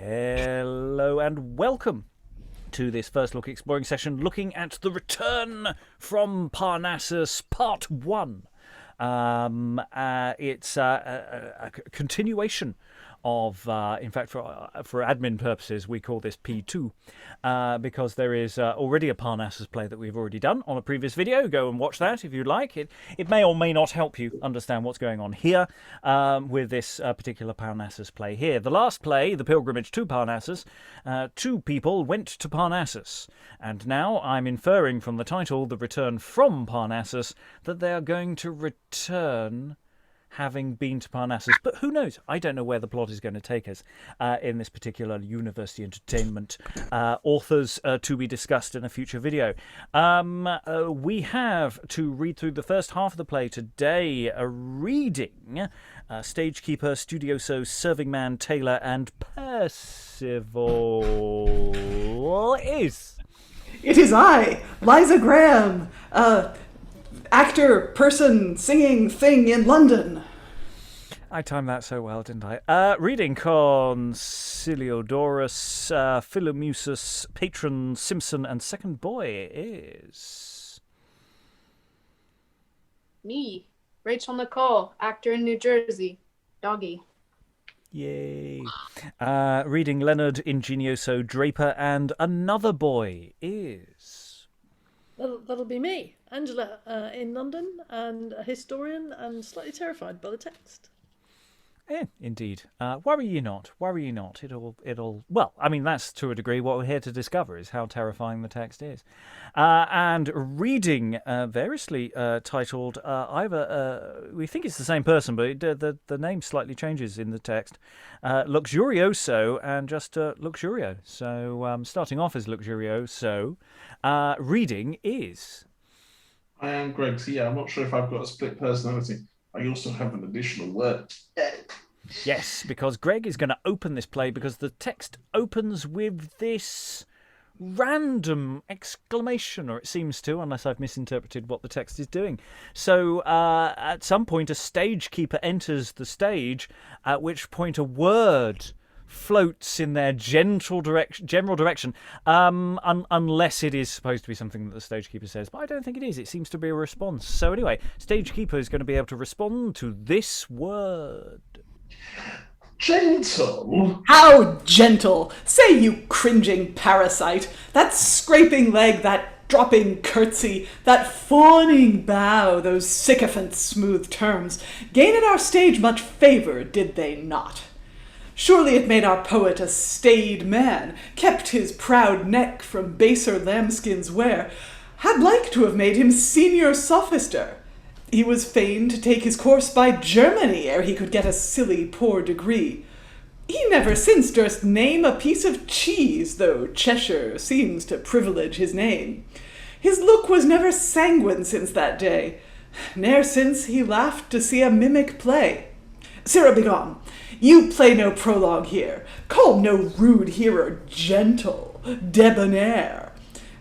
Hello and welcome to this first look exploring session looking at the return from Parnassus Part 1. It's a continuation of, in fact, for admin purposes, we call this P2, because there is already a Parnassus play that we've already done on a previous video. Go and watch that if you'd like. It may or may not help you understand what's going on here with this particular Parnassus play here. The last play, The Pilgrimage to Parnassus, two people went to Parnassus, and now I'm inferring from the title, The Return from Parnassus, that they are going to return having been to Parnassus. But who knows? I don't know where the plot is going to take us in this particular university entertainment. Authors to be discussed in a future video. We have to read through the first half of the play today, a reading Stagekeeper, Studioso, Serving Man, Tailor, and Percival is... It is I, Liza Graham, actor, person, singing thing in London. I timed that so well, didn't I? Reading Consiliodorus, Philomusus, Patron, Simson, and second boy is... Me, Rachael Nicole, actor in New Jersey, doggy. Yay. Reading Leonarde, Ingenioso, Draper, and another boy is... That'll be me, Angela, in London, and a historian, and slightly terrified by the text. Indeed. Worry you not. Worry you not. It'll. Well, I mean, that's to a degree what we're here to discover is how terrifying the text is. And reading variously titled either. We think it's the same person, but the name slightly changes in the text. Luxurioso and just Luxurio. So starting off as Luxurioso, reading is. I am Greg. So yeah, I'm not sure if I've got a split personality. I also have an additional word. Yes, because Greg is going to open this play because the text opens with this random exclamation, or it seems to, unless I've misinterpreted what the text is doing. So at some point a stagekeeper enters the stage, at which point a word floats in their general direction, unless it is supposed to be something that the stagekeeper says. But I don't think it is. It seems to be a response. So anyway, stagekeeper is going to be able to respond to this word. Gentle? How gentle? Say, you cringing parasite. That scraping leg, that dropping curtsy, that fawning bow, those sycophant smooth terms, gain at our stage much favour, did they not? Surely it made our poet a staid man, kept his proud neck from baser lambskin's wear, had like to have made him senior sophister. He was fain to take his course by Germany ere he could get a silly poor degree. He never since durst name a piece of cheese, though Cheshire seems to privilege his name. His look was never sanguine since that day, ne'er since he laughed to see a mimic play. Sirrah, begone! You play no prologue here. Call no rude hearer gentle, debonair.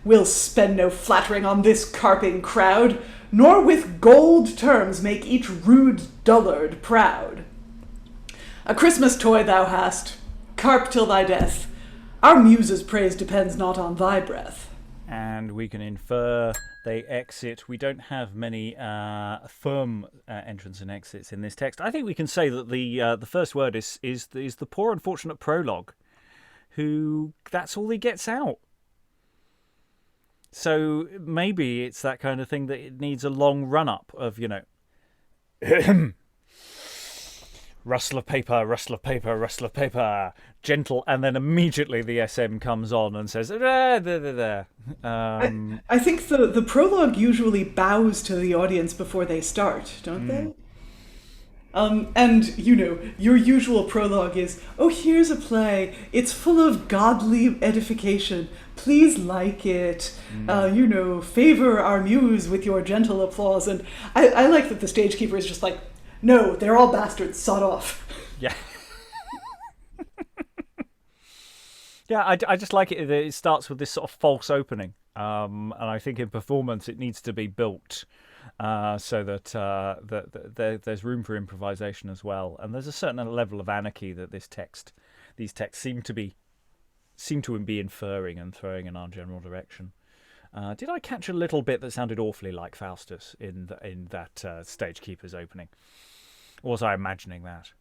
We'll spend no flattering on this carping crowd, nor with gold terms make each rude dullard proud. A Christmas toy thou hast, carp till thy death. Our muse's praise depends not on thy breath. And we can infer they exit. We don't have many firm entrance and exits in this text. I think we can say that the first word is the poor unfortunate prologue, who that's all he gets out. So maybe it's that kind of thing that it needs a long run up of, you know, rustle of paper, rustle of paper, rustle of paper, gentle, and then immediately the SM comes on and says, there. I think the prologue usually bows to the audience before they start, don't they? And, you know, your usual prologue is, oh, here's a play. It's full of godly edification. Please like it. You know, favor our muse with your gentle applause. And I like that the stagekeeper is just like, no, they're all bastards. Sod off. Yeah. Yeah, I just like it that it starts with this sort of false opening. And I think in performance it needs to be built so that there's room for improvisation as well. And there's a certain level of anarchy that this text these texts seem to be inferring and throwing in our general direction. Did I catch a little bit that sounded awfully like Faustus in that Stagekeeper's opening? Or was I imagining that?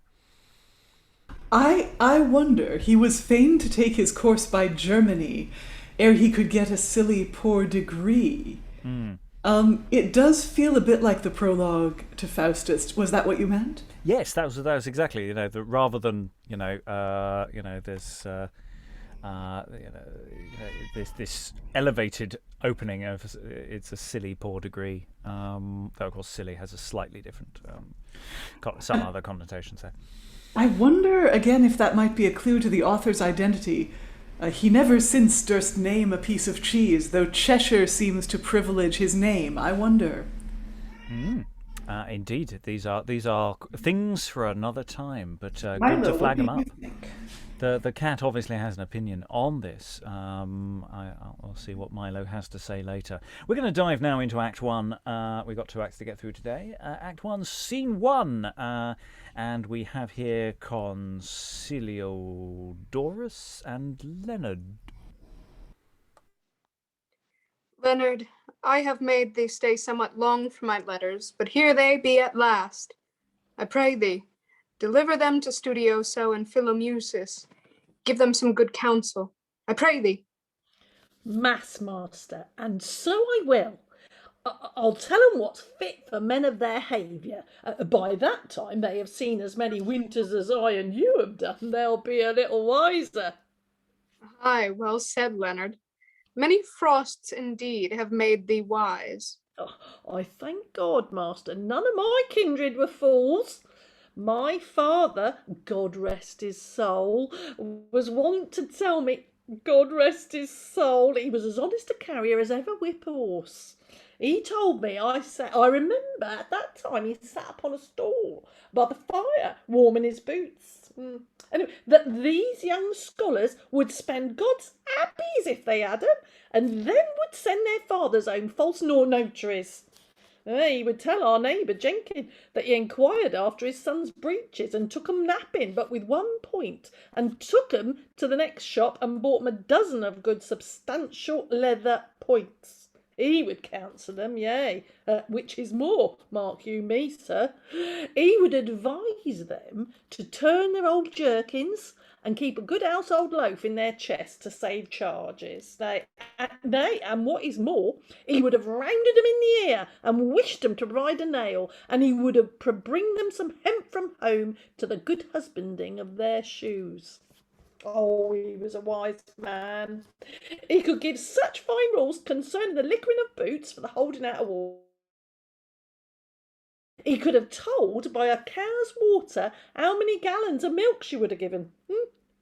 I wonder, he was fain to take his course by Germany, ere he could get a silly poor degree. It does feel a bit like the prologue to Faustus. Was that what you meant? Yes, that was exactly. Rather than there's this elevated opening of it's a silly poor degree. Though of course silly has a slightly different some other connotations there. I wonder again if that might be a clue to the author's identity. He never since durst name a piece of cheese, though Cheshire seems to privilege his name. I wonder. Indeed, these are things for another time, but good Milo, to flag what them do up. you think? The cat obviously has an opinion on this. I'll see what Milo has to say later. We're going to dive now into Act 1. We've got 2 acts to get through today. Act 1, Scene 1. And we have here Consiliodorus and Leonarde. Leonard, I have made thee stay somewhat long for my letters, but here they be at last. I pray thee, deliver them to Studioso and Philomusus. Give them some good counsel. I pray thee. Master, and so I will. I'll tell them what's fit for men of their haviour. By that time they have seen as many winters as I and you have done. They'll be a little wiser. Aye, well said, Leonard. Many frosts indeed have made thee wise. Oh, I thank God, master, none of my kindred were fools. My father, God rest his soul, was wont to tell me, God rest his soul, he was as honest a carrier as ever whip horse. He told me, I remember at that time he sat upon a stool by the fire, warming his boots. Anyway, that these young scholars would spend God's appies if they had 'em, and then would send their fathers home false notaries. He would tell our neighbour Jenkin that he inquired after his son's breeches and took 'em napping, but with one point, and took 'em to the next shop and bought 'em a dozen of good substantial leather points. He would counsel them, yea, which is more, mark you me, sir. He would advise them to turn their old jerkins and keep a good household loaf in their chest to save charges. Nay, and what is more, he would have rounded them in the ear and wished them to ride a nail, and he would have bring them some hemp from home to the good husbanding of their shoes. Oh, he was a wise man. He could give such fine rules concerning the liquoring of boots for the holding out of water. He could have told by a cow's water how many gallons of milk she would have given.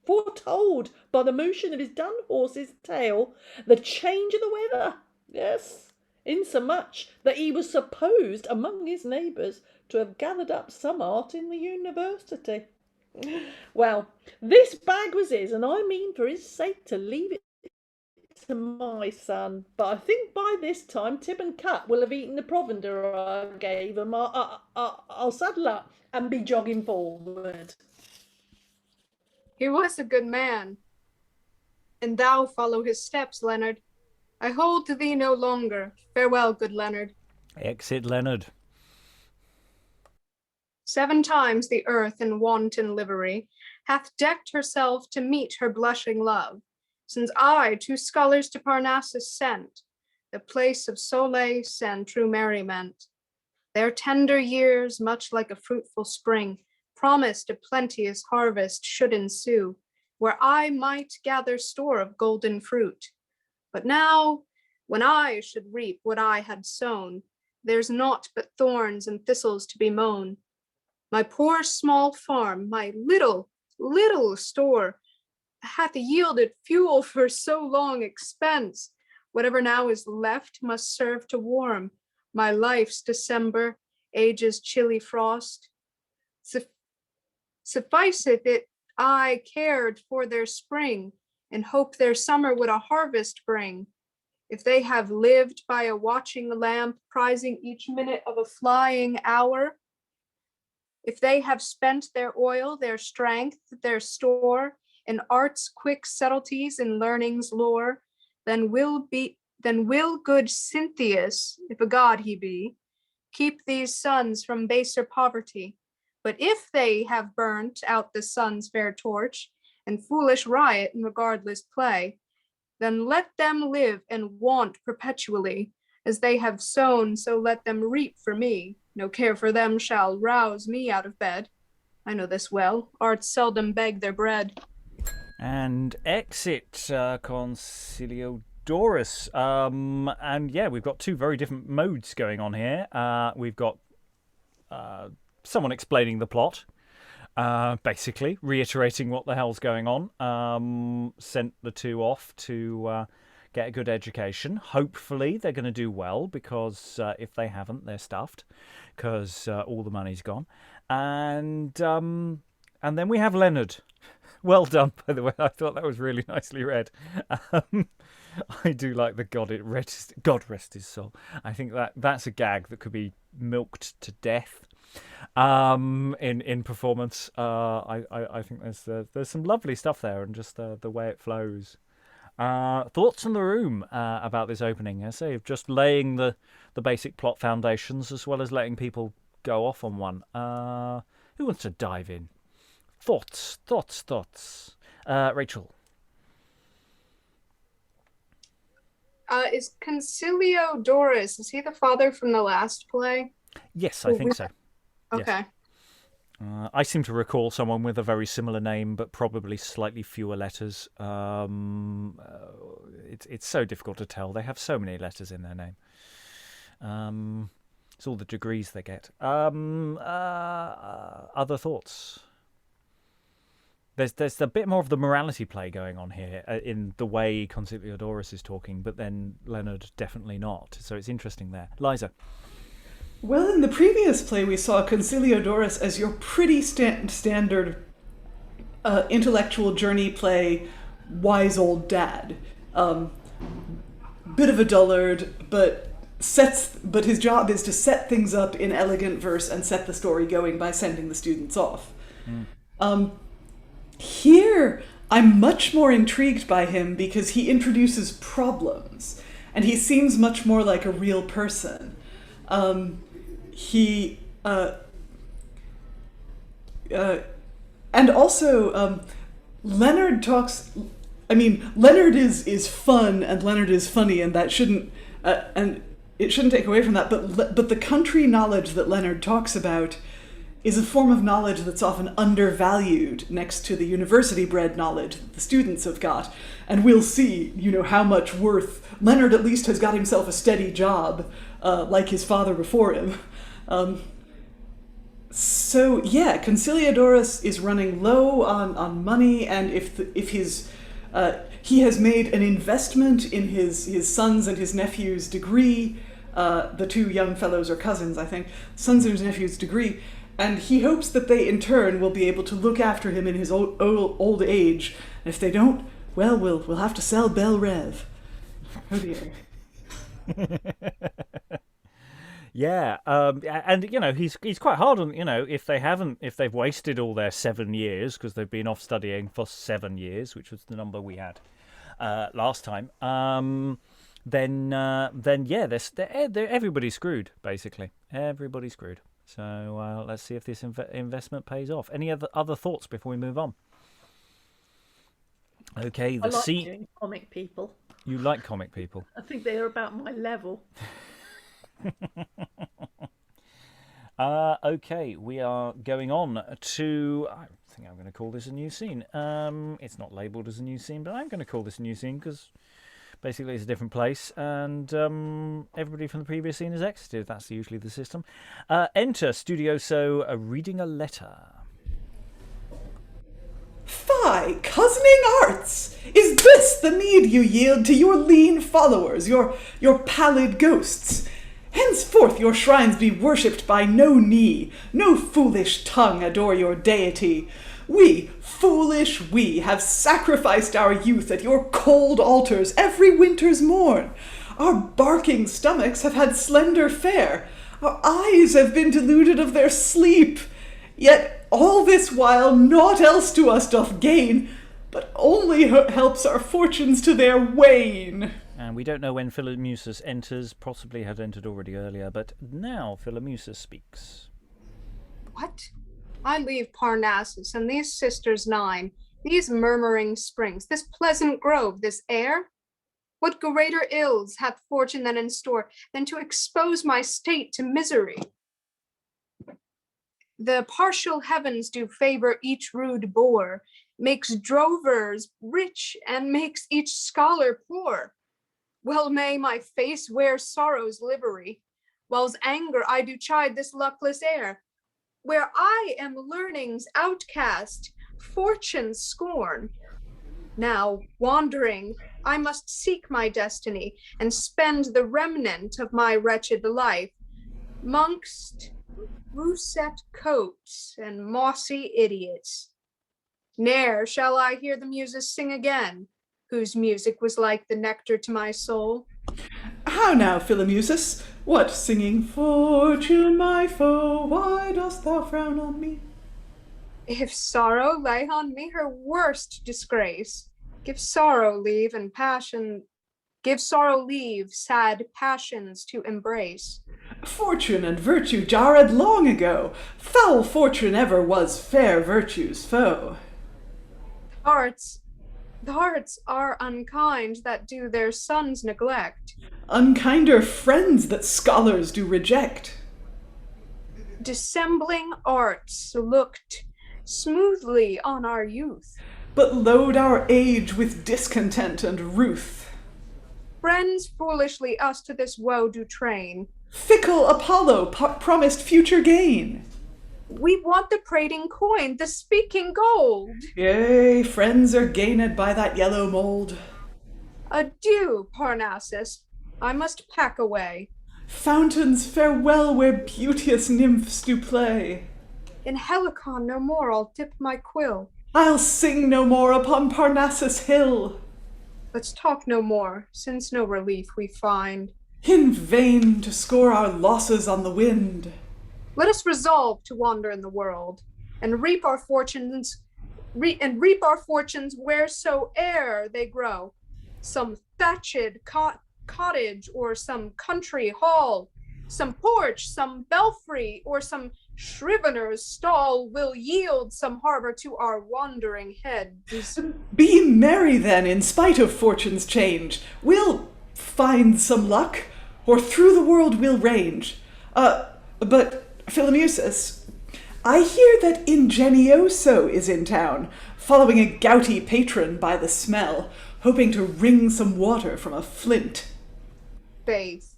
Foretold by the motion of his dun horse's tail the change of the weather. Yes, insomuch that he was supposed among his neighbours to have gathered up some art in the university. Well, this bag was his, and I mean for his sake to leave it to my son. But I think by this time Tib and Cut will have eaten the provender I gave them. I'll saddle up and be jogging forward. He was a good man, and thou follow his steps, Leonard. I hold to thee no longer. Farewell, good Leonard. Exit Leonard. 7 times the earth in wanton livery hath decked herself to meet her blushing love, since I 2 scholars to Parnassus sent, the place of solace and true merriment. Their tender years, much like a fruitful spring, promised a plenteous harvest should ensue, where I might gather store of golden fruit. But now, when I should reap what I had sown, there's naught but thorns and thistles to be mown. My poor small farm, my little store, hath yielded fuel for so long expense. Whatever now is left must serve to warm my life's December, age's chilly frost. Sufficeth it I cared for their spring, and hope their summer would a harvest bring. If they have lived by a watching lamp, prizing each minute of a flying hour, if they have spent their oil, their strength, their store, in art's quick subtleties and learning's lore, then will good Cynthius, if a god he be, keep these sons from baser poverty. But if they have burnt out the sun's fair torch, and foolish riot and regardless play, then let them live and want perpetually. As they have sown, so let them reap for me. No care for them shall rouse me out of bed. I know this well, arts seldom beg their bread. And exit Consiliodorus. And yeah, we've got two very different modes going on here. We've got someone explaining the plot, basically reiterating what the hell's going on. Sent the two off to get a good education. Hopefully they're going to do well, because if they haven't, they're stuffed, because all the money's gone. And then we have Leonarde. Well done, by the way. I thought that was really nicely read. I do like the God rest his soul. I think that's a gag that could be milked to death in performance. I think there's some lovely stuff there, and just the way it flows. Thoughts in the room about this opening? I say, just laying the basic plot foundations, as well as letting people go off on one. Who wants to dive in? Thoughts. Rachael. Is Consiliodorus, is he the father from the last play? Yes, I think so. Okay. Yes. I seem to recall someone with a very similar name, but probably slightly fewer letters. It's so difficult to tell. They have so many letters in their name. It's all the degrees they get. Other thoughts? There's a bit more of the morality play going on here in the way Consiliodorus is talking, but then Leonarde definitely not. So it's interesting there. Liza. Well, in the previous play, we saw Consiliodorus as your pretty standard intellectual journey play, wise old dad. Bit of a dullard, but his job is to set things up in elegant verse and set the story going by sending the students off. Here, I'm much more intrigued by him because he introduces problems, and he seems much more like a real person. And also, Leonarde talks. I mean, Leonarde is fun and Leonarde is funny, and that shouldn't and it shouldn't take away from that. But the country knowledge that Leonarde talks about is a form of knowledge that's often undervalued next to the university-bred knowledge that the students have got. And we'll see, how much worth Leonarde at least has got himself a steady job, like his father before him. So yeah, Consiliodorus is running low on money, and if his he has made an investment in his sons and his nephew's degree. The two young fellows are cousins, I think. Sons and his nephew's degree. And he hopes that they, in turn, will be able to look after him in his old age. And if they don't, well, we'll have to sell Belle Rev. Oh dear. Yeah, and he's quite hard on if they've wasted all their 7 years, because they've been off studying for 7 years, which was the number we had last time. Then yeah, they're everybody's screwed, basically. Everybody's screwed. So let's see if this investment pays off. Any other thoughts before we move on? Okay, I like doing comic people. You like comic people? I think they are about my level. Okay, we are going on to. I think I'm going to call this a new scene. It's not labelled as a new scene, but I'm going to call this a new scene because basically it's a different place, and everybody from the previous scene has exited. That's usually the system. Enter Studioso reading a letter. Fie, cozening arts! Is this the meed you yield to your lean followers, your pallid ghosts? Henceforth your shrines be worshipped by no knee, no foolish tongue adore your deity. We, foolish we, have sacrificed our youth at your cold altars every winter's morn. Our barking stomachs have had slender fare. Our eyes have been deluded of their sleep. Yet all this while naught else to us doth gain, but only helps our fortunes to their wane. And we don't know when Philomusus enters, possibly had entered already earlier, but now Philomusus speaks. What? I leave Parnassus and these sisters 9, these murmuring springs, this pleasant grove, this air? What greater ills hath fortune then in store than to expose my state to misery? The partial heavens do favor each rude boor, makes drovers rich and makes each scholar poor. Well may my face wear sorrow's livery, whiles anger I do chide this luckless air, where I am learning's outcast, fortune's scorn. Now, wandering, I must seek my destiny and spend the remnant of my wretched life mongst russet coats and mossy idiots. Ne'er shall I hear the muses sing again, whose music was like the nectar to my soul. How now, Philomusus? What, singing fortune, my foe, why dost thou frown on me? If sorrow lay on me her worst disgrace, give sorrow leave, sad passions to embrace. Fortune and virtue jarred long ago. Foul fortune ever was fair virtue's foe. The hearts are unkind that do their sons neglect. Unkinder friends that scholars do reject. Dissembling arts looked smoothly on our youth. But load our age with discontent and ruth. Friends foolishly us to this woe do train. Fickle Apollo promised future gain. We want the prating coin, the speaking gold. Yea, friends are gained by that yellow mold. Adieu, Parnassus, I must pack away. Fountains, farewell, where beauteous nymphs do play. In Helicon no more I'll dip my quill. I'll sing no more upon Parnassus hill. Let's talk no more, since no relief we find. In vain to score our losses on the wind. Let us resolve to wander in the world, and reap our fortunes wheresoe'er they grow. Some thatched cottage, or some country hall, some porch, some belfry, or some shrivener's stall will yield some harbor to our wandering heads. Be merry then, in spite of fortune's change. We'll find some luck, or through the world we'll range. But Philomusus, I hear that Ingenioso is in town, following a gouty patron by the smell, hoping to wring some water from a flint. Faith,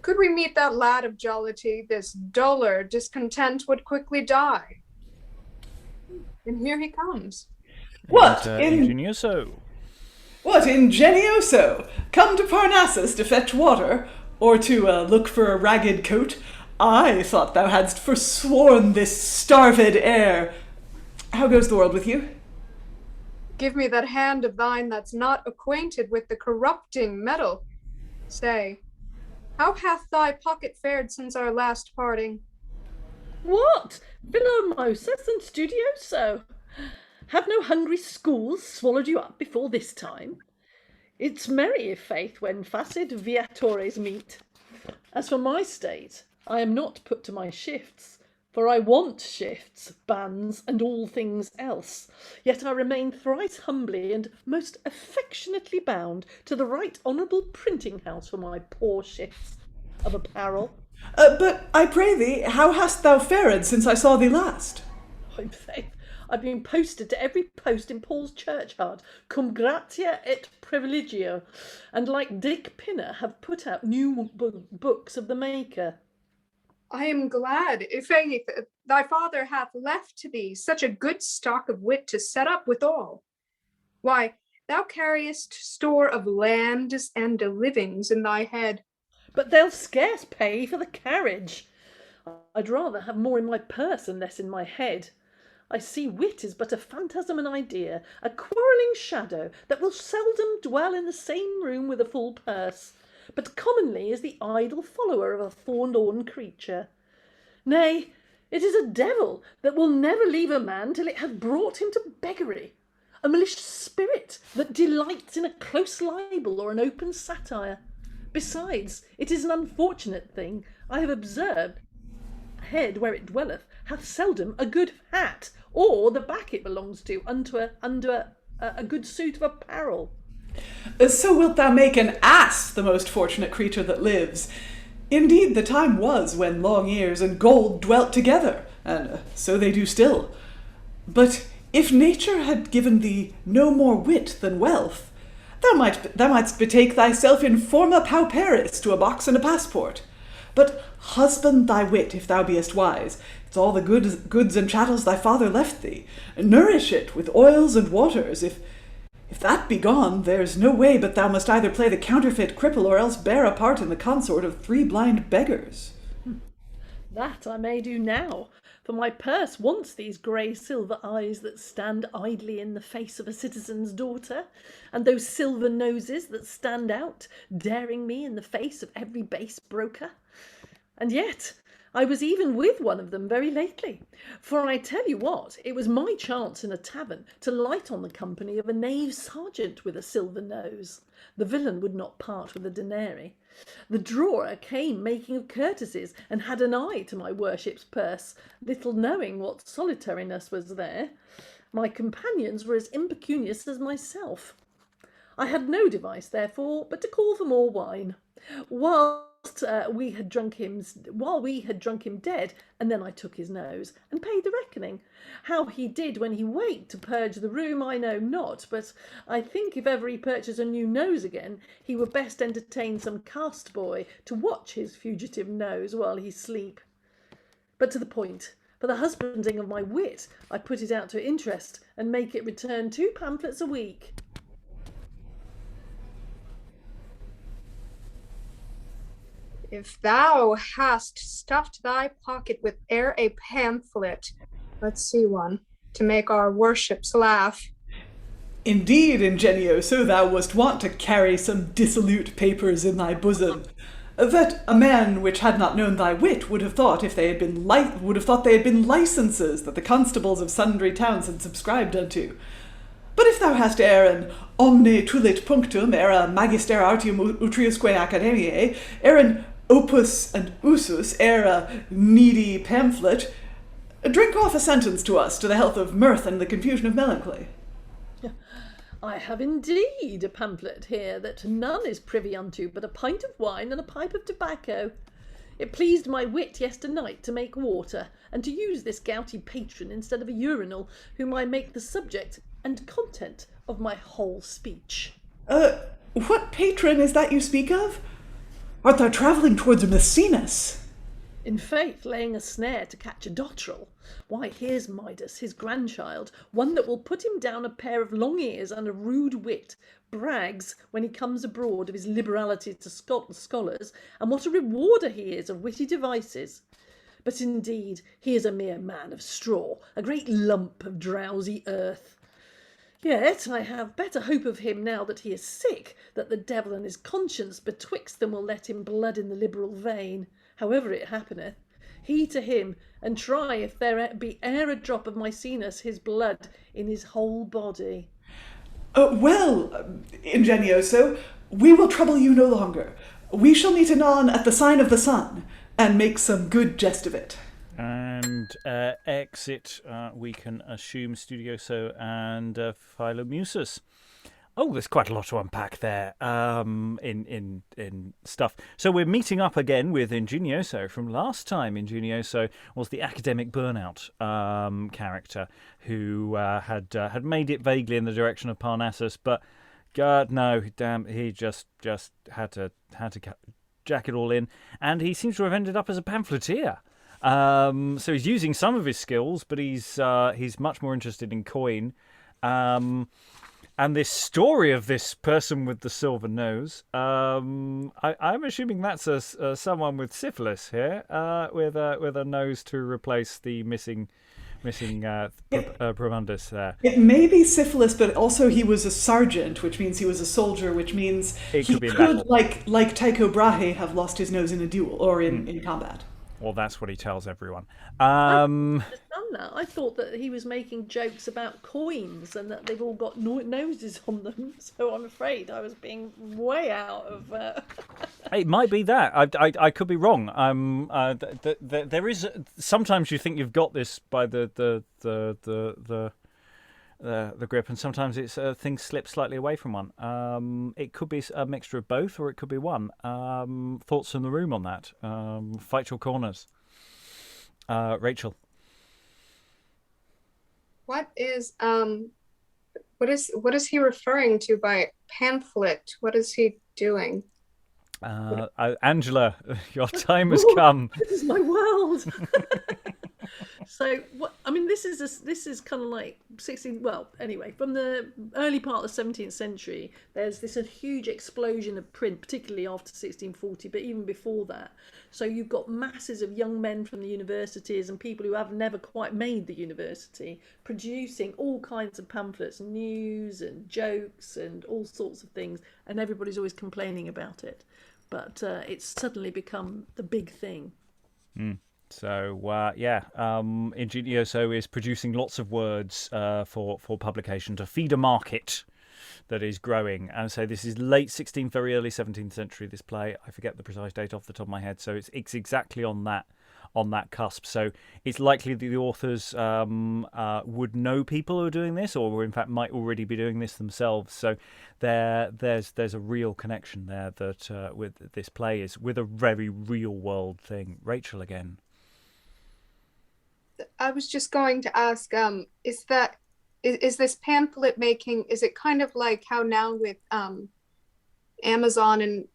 could we meet that lad of jollity, this duller discontent would quickly die. And here he comes. What, Ingenioso? What, Ingenioso? Come to Parnassus to fetch water, or to look for a ragged coat? I thought thou hadst forsworn this starved air. How goes the world with you? Give me that hand of thine that's not acquainted with the corrupting metal. Say, how hath thy pocket fared since our last parting? What? Philomusus and Studioso? Have no hungry schools swallowed you up before this time? It's merry, if faith, when facid viatores meet. As for my state, I am not put to my shifts, for I want shifts, bands, and all things else. Yet I remain thrice humbly and most affectionately bound to the right honourable printing house for my poor shifts of apparel. But I pray thee, how hast thou fared since I saw thee last? Oh, faith, I've been posted to every post in Paul's churchyard, cum gratia et privilegio, and like Dick Pinner have put out new books of the Maker. I am glad, faith, thy father hath left to thee such a good stock of wit to set up withal. Why, thou carriest store of lands and livings in thy head. But they'll scarce pay for the carriage. I'd rather have more in my purse and less in my head. I see wit is but a phantasm and idea, a quarrelling shadow that will seldom dwell in the same room with a full purse, but commonly is the idle follower of a forlorn creature. Nay, it is a devil that will never leave a man till it hath brought him to beggary. a malicious spirit that delights in a close libel or an open satire. Besides, it is an unfortunate thing I have observed, head where it dwelleth hath seldom a good hat, or the back it belongs to under a good suit of apparel. So wilt thou make an ass the most fortunate creature that lives. Indeed, the time was when long ears and gold dwelt together, and so they do still. But if nature had given thee no more wit than wealth, thou mightst betake thyself in forma pauperis to a box and a passport. But husband thy wit if thou beest wise. It's all the goods and chattels thy father left thee. Nourish it with oils and waters. If that be gone, there's no way but thou must either play the counterfeit cripple or else bear a part in the consort of 3 blind beggars. That I may do now, for my purse wants these grey silver eyes that stand idly in the face of a citizen's daughter, and those silver noses that stand out, daring me in the face of every base broker. And yet I was even with one of them very lately, for I tell you what, it was my chance in a tavern to light on the company of a knave sergeant with a silver nose. The villain would not part with a denarii. The drawer came making of courtesies, and had an eye to my worship's purse, little knowing what solitariness was there. My companions were as impecunious as myself. I had no device, therefore, but to call for more wine. While we had drunk him dead, and then I took his nose and paid the reckoning. How he did when he waked to purge the room I know not, but I think if ever he purchase a new nose again, he were best entertain some cast boy to watch his fugitive nose while he sleep. But to the point, for the husbanding of my wit, I put it out to interest, and make it return 2 pamphlets a week. If thou hast stuffed thy pocket with e'er a pamphlet, let's see one, to make our worships laugh. Indeed, Ingenioso, thou wast wont to carry some dissolute papers in thy bosom, that a man which had not known thy wit would have thought they had been licenses that the constables of sundry towns had subscribed unto. But if thou hast e'er an omne tulit punctum, e'er a magister artium utriusque academiae, e'er an opus and usus, e'er a needy pamphlet, drink off a sentence to us to the health of mirth and the confusion of melancholy. I have indeed a pamphlet here that none is privy unto but a pint of wine and a pipe of tobacco. It pleased my wit yesternight to make water, and to use this gouty patron instead of a urinal, whom I make the subject and content of my whole speech. What patron is that you speak of? Art thou travelling towards Maecenas? In faith, laying a snare to catch a dotterel. Why, here's Midas, his grandchild, one that will put him down a pair of long ears and a rude wit, brags, when he comes abroad, of his liberality to scholars, and what a rewarder he is of witty devices. But indeed, he is a mere man of straw, a great lump of drowsy earth. Yet I have better hope of him now that he is sick, that the devil and his conscience betwixt them will let him blood in the liberal vein, however it happeneth. He to him, and try if there be e'er a drop of Maecenas his blood in his whole body. Well, Ingenioso, we will trouble you no longer. We shall meet anon at the sign of the sun, and make some good jest of it. And exit, we can assume Studioso and Philomusus. Oh, there's quite a lot to unpack there in stuff. So we're meeting up again with Ingenioso from last time. Ingenioso was the academic burnout character who had made it vaguely in the direction of Parnassus, but God no, damn, he just had to jack it all in, and he seems to have ended up as a pamphleteer. So he's using some of his skills, but he's much more interested in coin. And this story of this person with the silver nose, I'm assuming that's someone with syphilis here, with a nose to replace the missing probundus there. It may be syphilis, but also he was a sergeant, which means he was a soldier, which means he could like Tycho Brahe, have lost his nose in a duel or in combat. Well, that's what he tells everyone. I've done that. I thought that he was making jokes about coins and that they've all got noses on them. So I'm afraid I was being way out of. It might be that. I could be wrong. There is sometimes you think you've got this by the grip, and sometimes it's things slip slightly away from one. It could be a mixture of both, or it could be one. Thoughts in the room on that? Fight your corners. Rachael. What is he referring to by pamphlet? What is he doing? Angela, your time has come. This is my world. So what? I mean, this is kind of like 16. Well, anyway, from the early part of the 17th century, there's this a huge explosion of print, particularly after 1640, but even before that. So you've got masses of young men from the universities and people who have never quite made the university producing all kinds of pamphlets, news and jokes and all sorts of things, and everybody's always complaining about it. But it's suddenly become the big thing. So, Ingenioso is producing lots of words for publication to feed a market that is growing. And so this is late 16th, very early 17th century, this play. I forget the precise date off the top of my head. So it's exactly on that cusp. So it's likely that the authors would know people who are doing this, or in fact might already be doing this themselves. So there's a real connection there that with this play is with a very real world thing. Rachael again. I was just going to ask, is this pamphlet making, is it kind of like how now with Amazon and,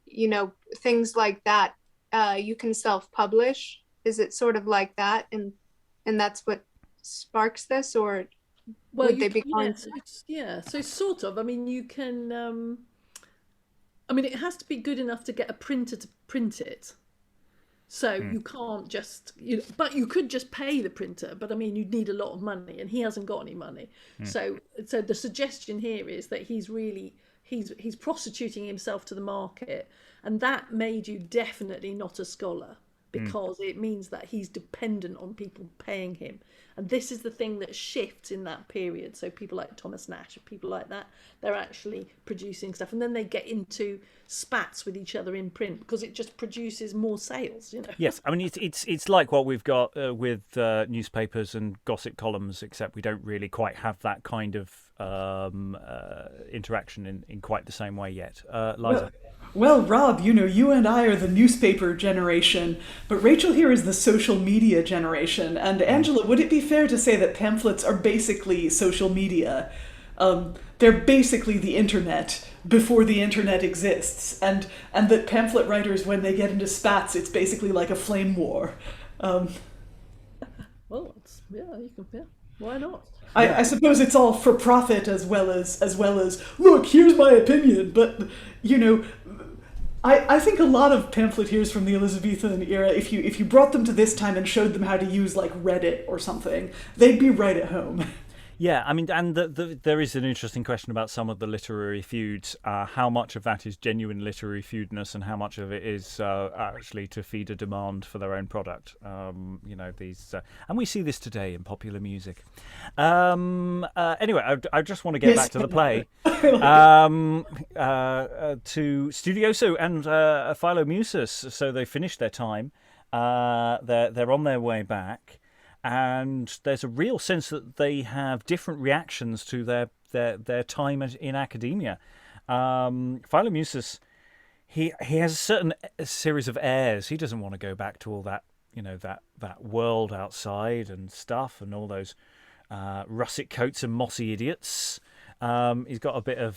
things like that, you can self-publish? Is it sort of like that? And that's what sparks this, or would they be going to? Yeah, so sort of. I mean, you can, it has to be good enough to get a printer to print it. So you can't just, but you could just pay the printer. But I mean, you'd need a lot of money, and he hasn't got any money. So the suggestion here is that he's prostituting himself to the market, and that made you definitely not a scholar, because it means that he's dependent on people paying him. And this is the thing that shifts in that period. So people like Thomas Nash and people like that, they're actually producing stuff. And then they get into spats with each other in print because it just produces more sales, Yes, I mean, it's like what we've got with newspapers and gossip columns, except we don't really quite have that kind of interaction in quite the same way yet. Liza? Well, Rob, you and I are the newspaper generation, but Rachael here is the social media generation. And Angela, would it be fair to say that pamphlets are basically social media? They're basically the internet before the internet exists, and that pamphlet writers, when they get into spats, it's basically like a flame war. Well, why not? I suppose it's all for profit as well as look, here's my opinion. But I think a lot of pamphleteers from the Elizabethan era, if you brought them to this time and showed them how to use like Reddit or something, they'd be right at home. Yeah, I mean, and there is an interesting question about some of the literary feuds. How much of that is genuine literary feudness, and how much of it is actually to feed a demand for their own product? These, and we see this today in popular music. Anyway, I just want to get back to the play, to Studioso and Philomusus. So they finished their time. They're on their way back. And there's a real sense that they have different reactions to their time in academia. Philomusus, he has a certain series of airs. He doesn't want to go back to all that, that world outside and stuff, and all those russet coats and mossy idiots. He's got a bit of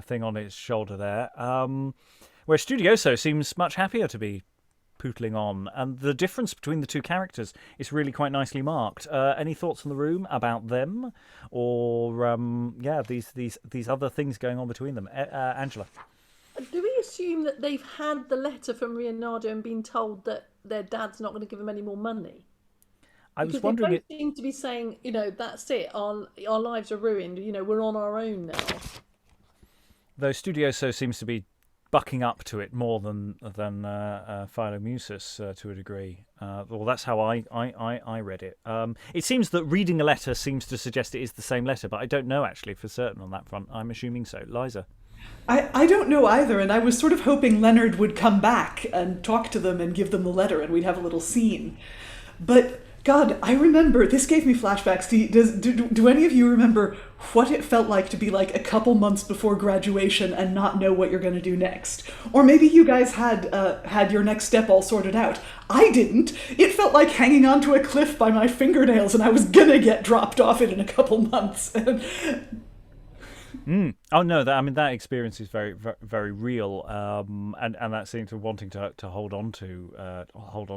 thing on his shoulder there. Where Studioso seems much happier to be pootling on, and the difference between the two characters is really quite nicely marked. Any thoughts in the room about them, or these other things going on between them? Angela? Do we assume that they've had the letter from Leonarde and been told that their dad's not going to give them any more money? I was wondering. They both seem to be saying, that's it. Our lives are ruined. We're on our own now. Though Studioso seems to be bucking up to it more than Philomusus to a degree. Well, that's how I read it. It seems that reading a letter seems to suggest it is the same letter, but I don't know actually for certain on that front. I'm assuming so. Liza. I don't know either, and I was sort of hoping Leonard would come back and talk to them and give them the letter, and we'd have a little scene. But God, I remember, this gave me flashbacks. Do any of you remember what it felt like to be like a couple months before graduation and not know what you're going to do next? Or maybe you guys had your next step all sorted out. I didn't. It felt like hanging onto a cliff by my fingernails and I was going to get dropped off it in a couple months. Oh no, that experience is very, very, very real, and that seems to wanting to hold on to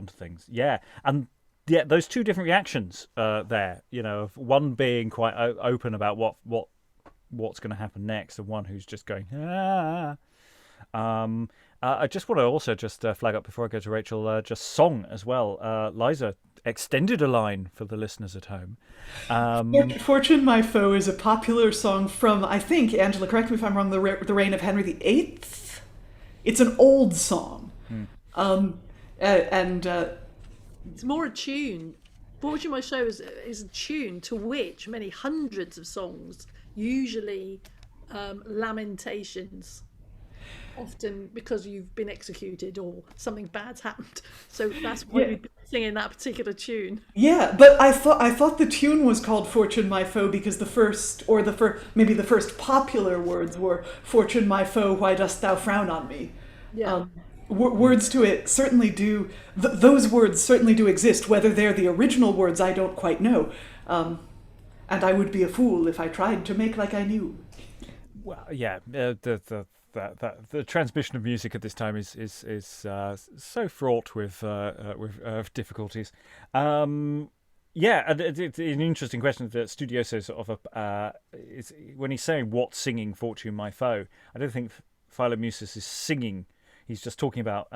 things. Yeah, and yeah, those two different reactions there. Of one being quite open about what's going to happen next, and one who's just going ah. I just want to also just flag up before I go to Rachael, just song as well. Liza extended a line for the listeners at home. Fortune, My Foe is a popular song from, I think, Angela, correct me if I'm wrong, the reign of Henry VIII. It's an old song. It's more a tune. Fortune, My Foe is a tune to which many hundreds of songs, usually lamentations, often because you've been executed or something bad's happened. So that's why we've been singing that particular tune. Yeah, but I thought the tune was called Fortune, My Foe because the first popular words were Fortune, my foe, why dost thou frown on me? Yeah. Words to it certainly do, those words certainly do exist. Whether they're the original words, I don't quite know. And I would be a fool if I tried to make like I knew. Well, yeah, the transmission of music at this time is so fraught with difficulties. Yeah, and it's an interesting question that Studioso sort of is when he's saying what's singing Fortune, My Foe. I don't think Philomusus is singing. He's just talking about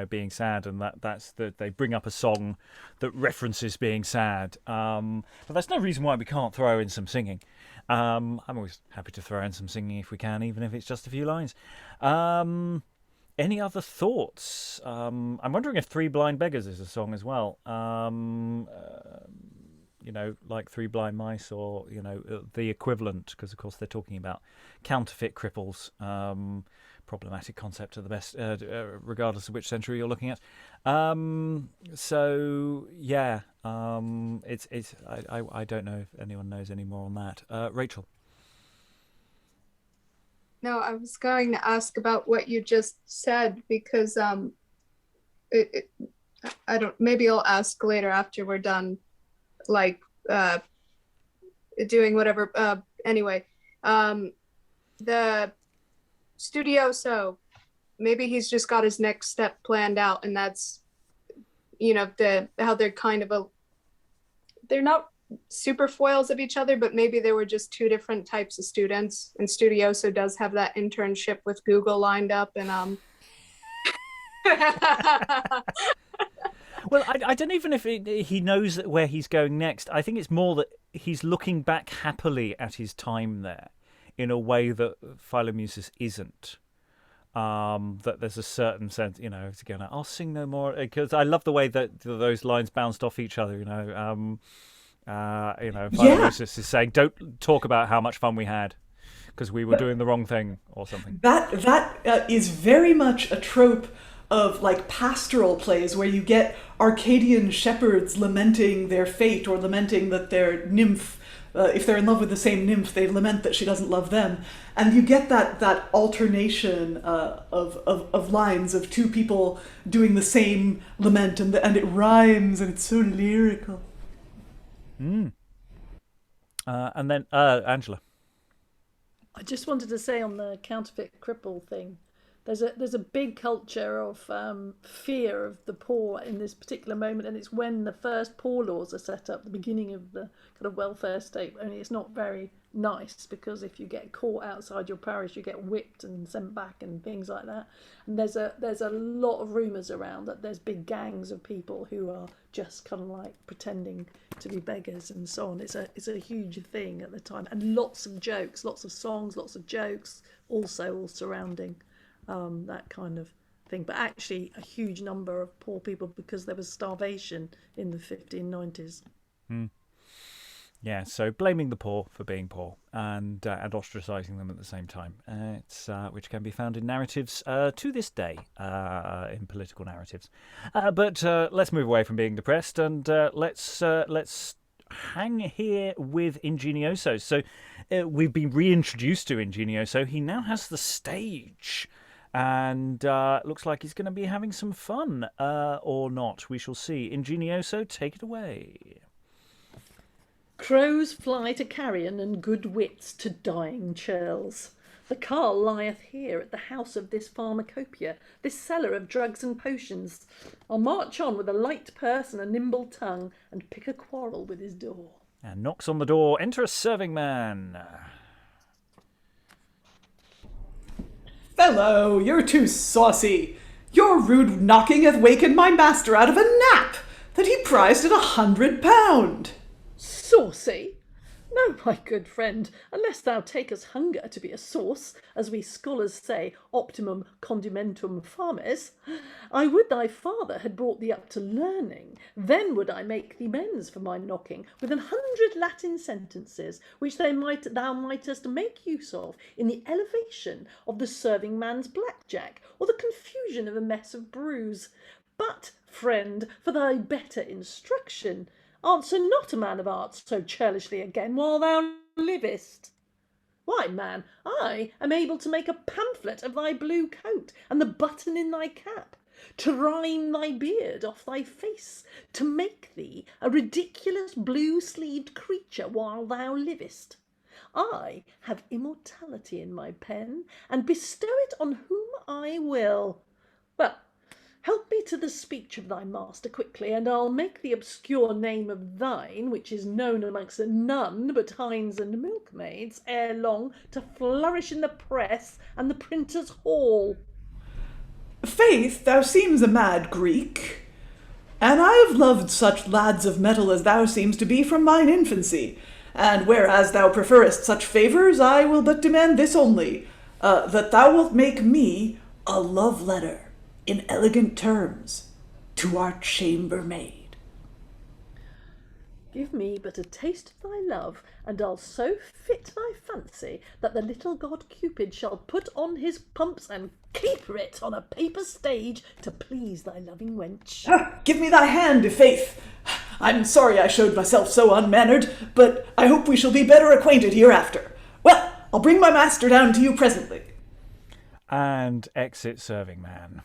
being sad, and that's that they bring up a song that references being sad. But there's no reason why we can't throw in some singing. I'm always happy to throw in some singing if we can, even if it's just a few lines. Any other thoughts? I'm wondering if Three Blind Beggars is a song as well. Like Three Blind Mice, or the equivalent, because of course they're talking about counterfeit cripples. Problematic concept at the best, regardless of which century you're looking at. So yeah, it's I don't know if anyone knows any more on that. Rachael. No, I was going to ask about what you just said because I don't. Maybe I'll ask later after we're done, like doing whatever. Anyway, the Studioso, maybe he's just got his next step planned out, and that's how they're kind of they're not super foils of each other, but maybe there were just two different types of students, and Studioso does have that internship with Google lined up, and Well, I don't even if he knows where he's going next. I think it's more that he's looking back happily at his time there in a way that Philomusus isn't. That there's a certain sense, it's again, I'll sing no more, because I love the way that those lines bounced off each other. Philomusus is saying, "Don't talk about how much fun we had, because we were doing the wrong thing," or something. That is very much a trope of like pastoral plays where you get Arcadian shepherds lamenting their fate or lamenting that their nymph. If they're in love with the same nymph, they lament that she doesn't love them. And you get that alternation of lines of two people doing the same lament, and it rhymes, and it's so lyrical. And then Angela. I just wanted to say on the counterfeit cripple thing, there's a big culture of fear of the poor in this particular moment, and it's when the first poor laws are set up, the beginning of the kind of welfare state. Only it's not very nice, because if you get caught outside your parish, you get whipped and sent back and things like that. And there's a lot of rumours around that there's big gangs of people who are just kind of like pretending to be beggars and so on. It's a huge thing at the time, and lots of jokes, lots of songs, lots of jokes, also all surrounding that kind of thing. But actually a huge number of poor people because there was starvation in the 1590s. Yeah, so blaming the poor for being poor and ostracising them at the same time. It's which can be found in narratives to this day, in political narratives. But let's move away from being depressed and let's hang here with Ingenioso. So we've been reintroduced to Ingenioso. He now has the stage. And looks like he's going to be having some fun, or not. We shall see. Ingenioso, take it away. Crows fly to carrion and good wits to dying churls. The carle lieth here at the house of this pharmacopoeia, this seller of drugs and potions. I'll march on with a light purse and a nimble tongue, and pick a quarrel with his door. And knocks on the door. Enter a serving man. Fellow, you're too saucy. Your rude knocking hath wakened my master out of a nap that he prized at £100. Saucy? No, my good friend, unless thou takest hunger to be a sauce, as we scholars say, optimum condimentum fames, I would thy father had brought thee up to learning. Then would I make thee mends for my knocking with 100 Latin sentences, which thou mightest make use of in the elevation of the serving man's blackjack, or the confusion of a mess of brews. But, friend, for thy better instruction, answer not a man of arts so churlishly again while thou livest. Why, man, I am able to make a pamphlet of thy blue coat and the button in thy cap, to rhyme thy beard off thy face, to make thee a ridiculous blue-sleeved creature while thou livest. I have immortality in my pen, and bestow it on whom I will. Well, help me to the speech of thy master quickly, and I'll make the obscure name of thine, which is known amongst none but hinds and milkmaids, ere long to flourish in the press and the printer's hall. Faith, thou seems a mad Greek, and I have loved such lads of metal as thou seems to be from mine infancy. And whereas thou preferrest such favours, I will but demand this only, that thou wilt make me a love letter in elegant terms to our chambermaid. Give me but a taste of thy love, and I'll so fit thy fancy that the little god Cupid shall put on his pumps and caper it on a paper stage to please thy loving wench. Give me thy hand, i' faith. I'm sorry I showed myself so unmannered, but I hope we shall be better acquainted hereafter. Well, I'll bring my master down to you presently. And exit serving man.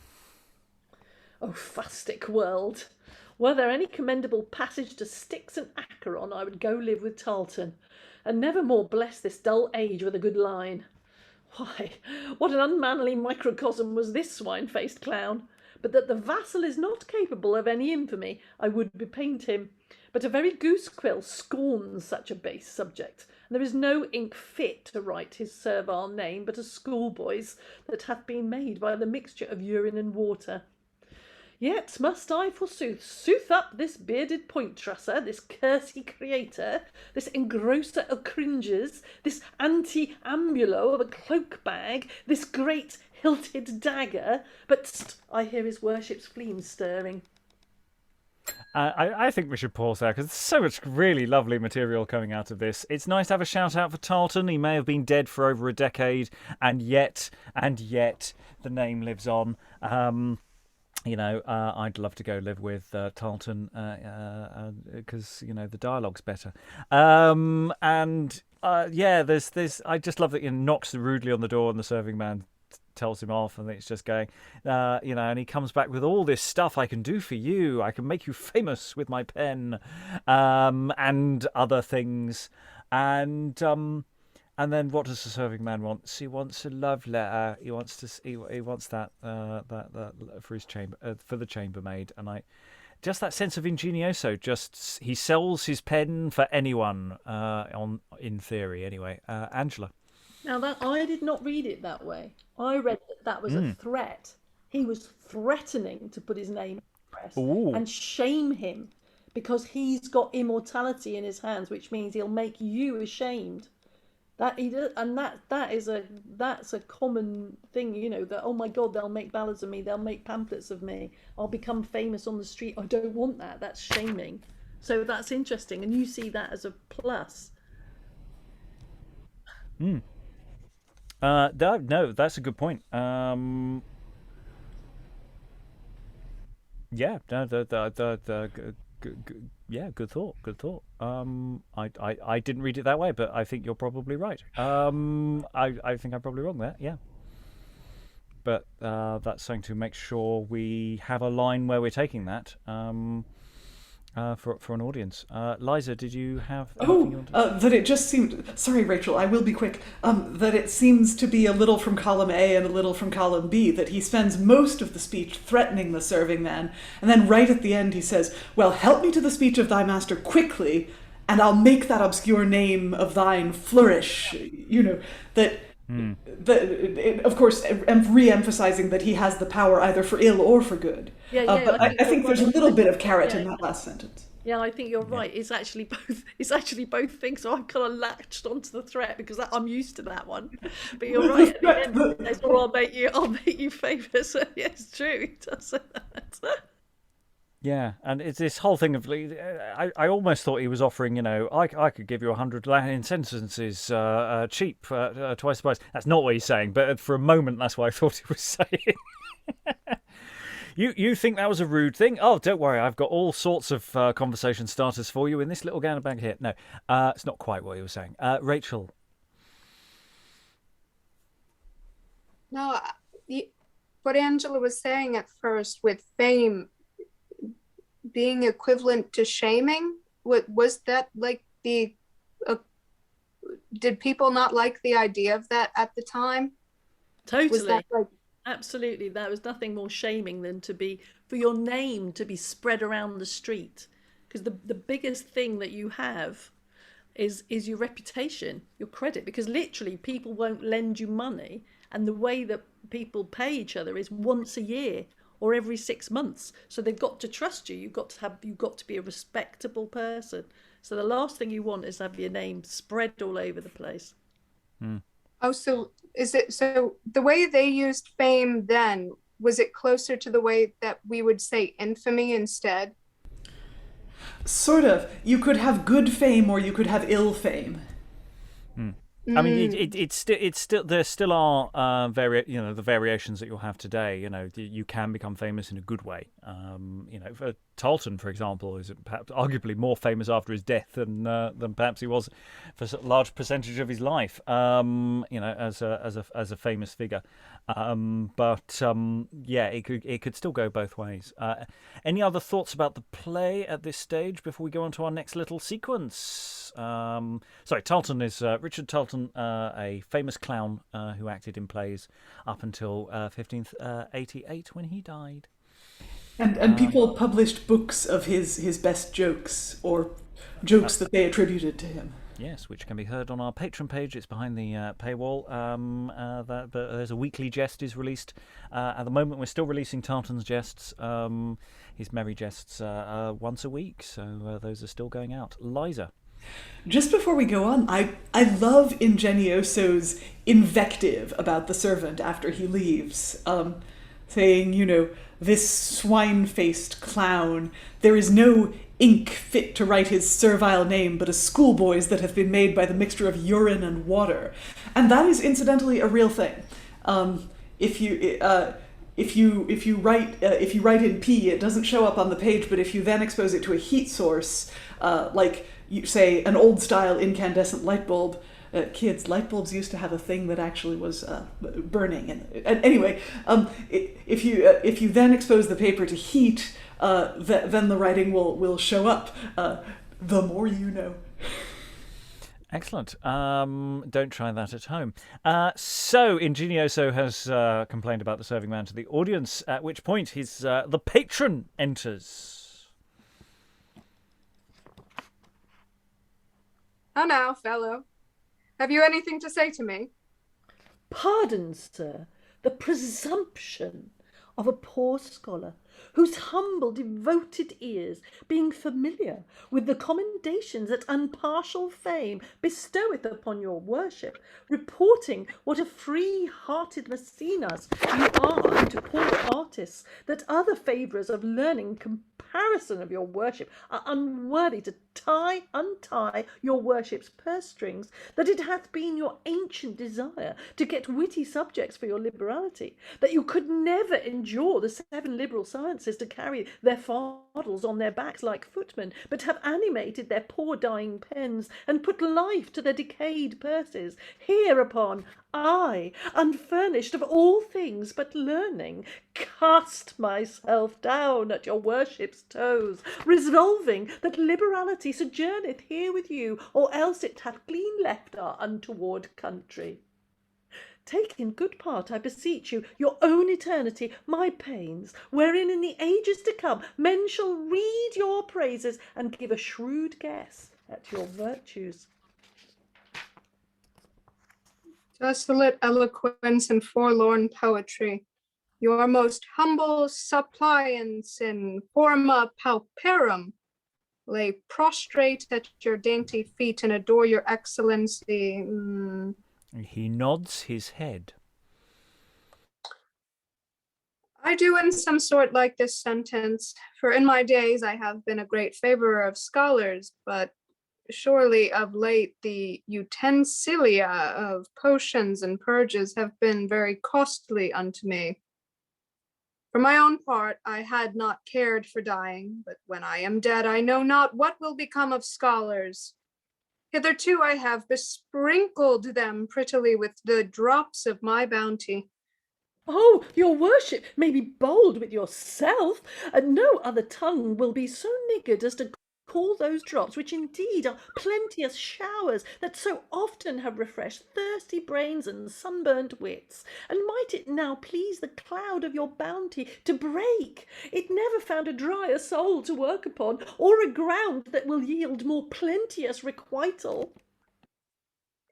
O fastic world! Were there any commendable passage to Styx and Acheron, I would go live with Tarleton, and never more bless this dull age with a good line. Why, what an unmanly microcosm was this swine-faced clown! But that the vassal is not capable of any infamy, I would bepaint him. But a very goose-quill scorns such a base subject, and there is no ink fit to write his servile name but a schoolboy's that hath been made by the mixture of urine and water. Yet must I, forsooth, sooth up this bearded point-trusser, this cursy creator, this engrosser of cringes, this anti-ambulo of a cloak-bag, this great hilted dagger, but I hear his worship's fleam stirring. I think we should pause there because there's so much really lovely material coming out of this. It's nice to have a shout out for Tarleton. He may have been dead for over a decade, and yet the name lives on. I'd love to go live with Tarleton because the dialogue's better. There's I just love that he knocks rudely on the door and the serving man tells him off, and it's just going, and he comes back with all this stuff I can do for you. I can make you famous with my pen, and other things, and then what does the serving man want? He wants a love letter. He wants that for his for the chambermaid, and just that sense of Ingenioso. Just he sells his pen for anyone, in theory anyway. Angela. Now that I did not read it that way. I read that was a threat. He was threatening to put his name in the press and shame him because he's got immortality in his hands, which means he'll make you ashamed. That he does, and that's a common thing, that, oh my God, they'll make ballads of me, they'll make pamphlets of me, I'll become famous on the street. I don't want that. That's shaming. So that's interesting, and you see that as a plus. No, that's a good point. Yeah, no, yeah, good thought, good thought. I didn't read it that way, but I think you're probably right. I think I'm probably wrong there. Yeah, but that's something to make sure we have a line where we're taking that. For an audience. Liza, did you have anything you wanted? That it just seemed. Sorry, Rachel, I will be quick. That it seems to be a little from column A and a little from column B. That he spends most of the speech threatening the serving man, and then right at the end he says, "Well, help me to the speech of thy master quickly, and I'll make that obscure name of thine flourish." That. Of course, re-emphasizing that he has the power either for ill or for good. But I think there's a little bit of carrot in that last sentence. Yeah, I think you're right. It's actually both. It's actually both things. So I've kind of latched onto the threat because I'm used to that one. But you're right. At the end, I'll make you famous. Yeah, it's true. It does say that. Yeah, and it's this whole thing of I almost thought he was offering, I could give you 100 Latin sentences cheap, twice the price. That's not what he's saying, but for a moment that's what I thought he was saying. You think that was a rude thing? Oh, don't worry, I've got all sorts of conversation starters for you in this little Ghana bag here. No, it's not quite what he was saying. Rachael. No, what Angela was saying at first with fame being equivalent to shaming, was that like did people not like the idea of that at the time? Totally. Was that like... Absolutely, there was nothing more shaming than for your name to be spread around the street, because the biggest thing that you have is your reputation, your credit, because literally people won't lend you money, and the way that people pay each other is once a year or every 6 months. So they've got to trust you. You've got to be a respectable person. So the last thing you want is to have your name spread all over the place. Oh, so the way they used fame then, was it closer to the way that we would say infamy instead? Sort of. You could have good fame or you could have ill fame. I mean, it's still there still are the variations that you'll have today. You can become famous in a good way. For Tarleton, for example, is perhaps arguably more famous after his death than perhaps he was for a large percentage of his life. As a famous figure. It could still go both ways. Any other thoughts about the play at this stage before we go on to our next little sequence? Tarleton is Richard Tarleton, a famous clown who acted in plays up until 1588 when he died. And people published books of his best jokes or jokes that they attributed to him. Yes, which can be heard on our Patron page. It's behind the paywall. There's a weekly jest is released. At the moment, we're still releasing Tarleton's jests, his merry jests, once a week. So those are still going out. Liza. Just before we go on, I love Ingenioso's invective about the servant after he leaves, saying, this swine-faced clown, there is no ink fit to write his servile name, but a schoolboy's that hath been made by the mixture of urine and water. And that is incidentally a real thing. If you write in P, it doesn't show up on the page, but if you then expose it to a heat source, like you say an old style incandescent light bulb, kids, light bulbs used to have a thing that actually was burning. And anyway, if you then expose the paper to heat, then the writing will show up. The more you know. Excellent. Don't try that at home. So Ingenioso has complained about the serving man to the audience, at which point the patron enters. How now, fellow? Have you anything to say to me? Pardon, sir, the presumption of a poor scholar whose humble devoted ears, being familiar with the commendations that impartial fame bestoweth upon your worship, reporting what a free-hearted Maecenas you are unto poor artists, that other favourers of learning comparison of your worship are unworthy to untie your worship's purse strings, that it hath been your ancient desire to get witty subjects for your liberality, that you could never endure the 7 liberal sciences to carry their fardels on their backs like footmen, but have animated their poor dying pens, and put life to their decayed purses. Hereupon I, unfurnished of all things but learning, cast myself down at your worship's toes, resolving that liberality sojourneth here with you, or else it hath clean left our untoward country. Take in good part, I beseech you, your own eternity, my pains, wherein in the ages to come men shall read your praises and give a shrewd guess at your virtues. Desolate eloquence and forlorn poetry, your most humble suppliants in forma pauperum lay prostrate at your dainty feet and adore your excellency. He nods his head. I do in some sort like this sentence, for in my days I have been a great favourer of scholars, but surely of late the utensilia of potions and purges have been very costly unto me. For my own part, I had not cared for dying, but when I am dead, I know not what will become of scholars. Hitherto I have besprinkled them prettily with the drops of my bounty. Oh, your worship may be bold with yourself, and no other tongue will be so niggard as to call those drops, which indeed are plenteous showers that so often have refreshed thirsty brains and sunburnt wits. And might it now please the cloud of your bounty to break, it never found a drier soul to work upon, or a ground that will yield more plenteous requital.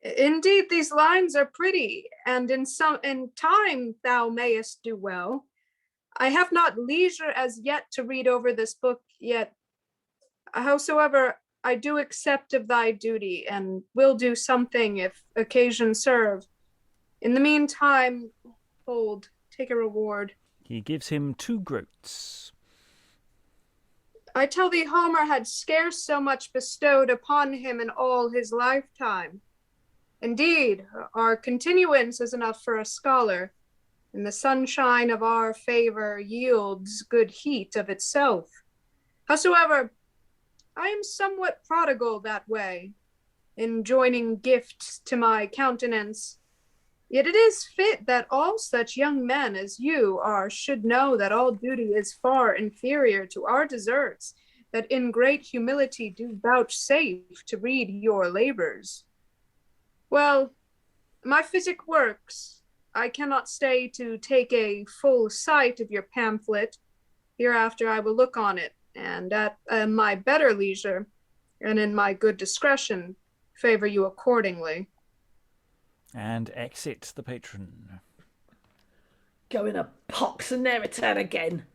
Indeed, these lines are pretty, and in time thou mayest do well. I have not leisure as yet to read over this book yet. Howsoever, I do accept of thy duty, and will do something if occasion serve. In the meantime, hold, take a reward. He gives him 2 groats. I tell thee Homer had scarce so much bestowed upon him in all his lifetime. Indeed, our continuance is enough for a scholar, and the sunshine of our favour yields good heat of itself. Howsoever, I am somewhat prodigal that way, in joining gifts to my countenance. Yet it is fit that all such young men as you are should know that all duty is far inferior to our deserts, that in great humility do vouchsafe to read your labours. Well, my physic works. I cannot stay to take a full sight of your pamphlet. Hereafter I will look on it, and at my better leisure, and in my good discretion, favour you accordingly. And exit the patron. Go in a pox and ne'er return again,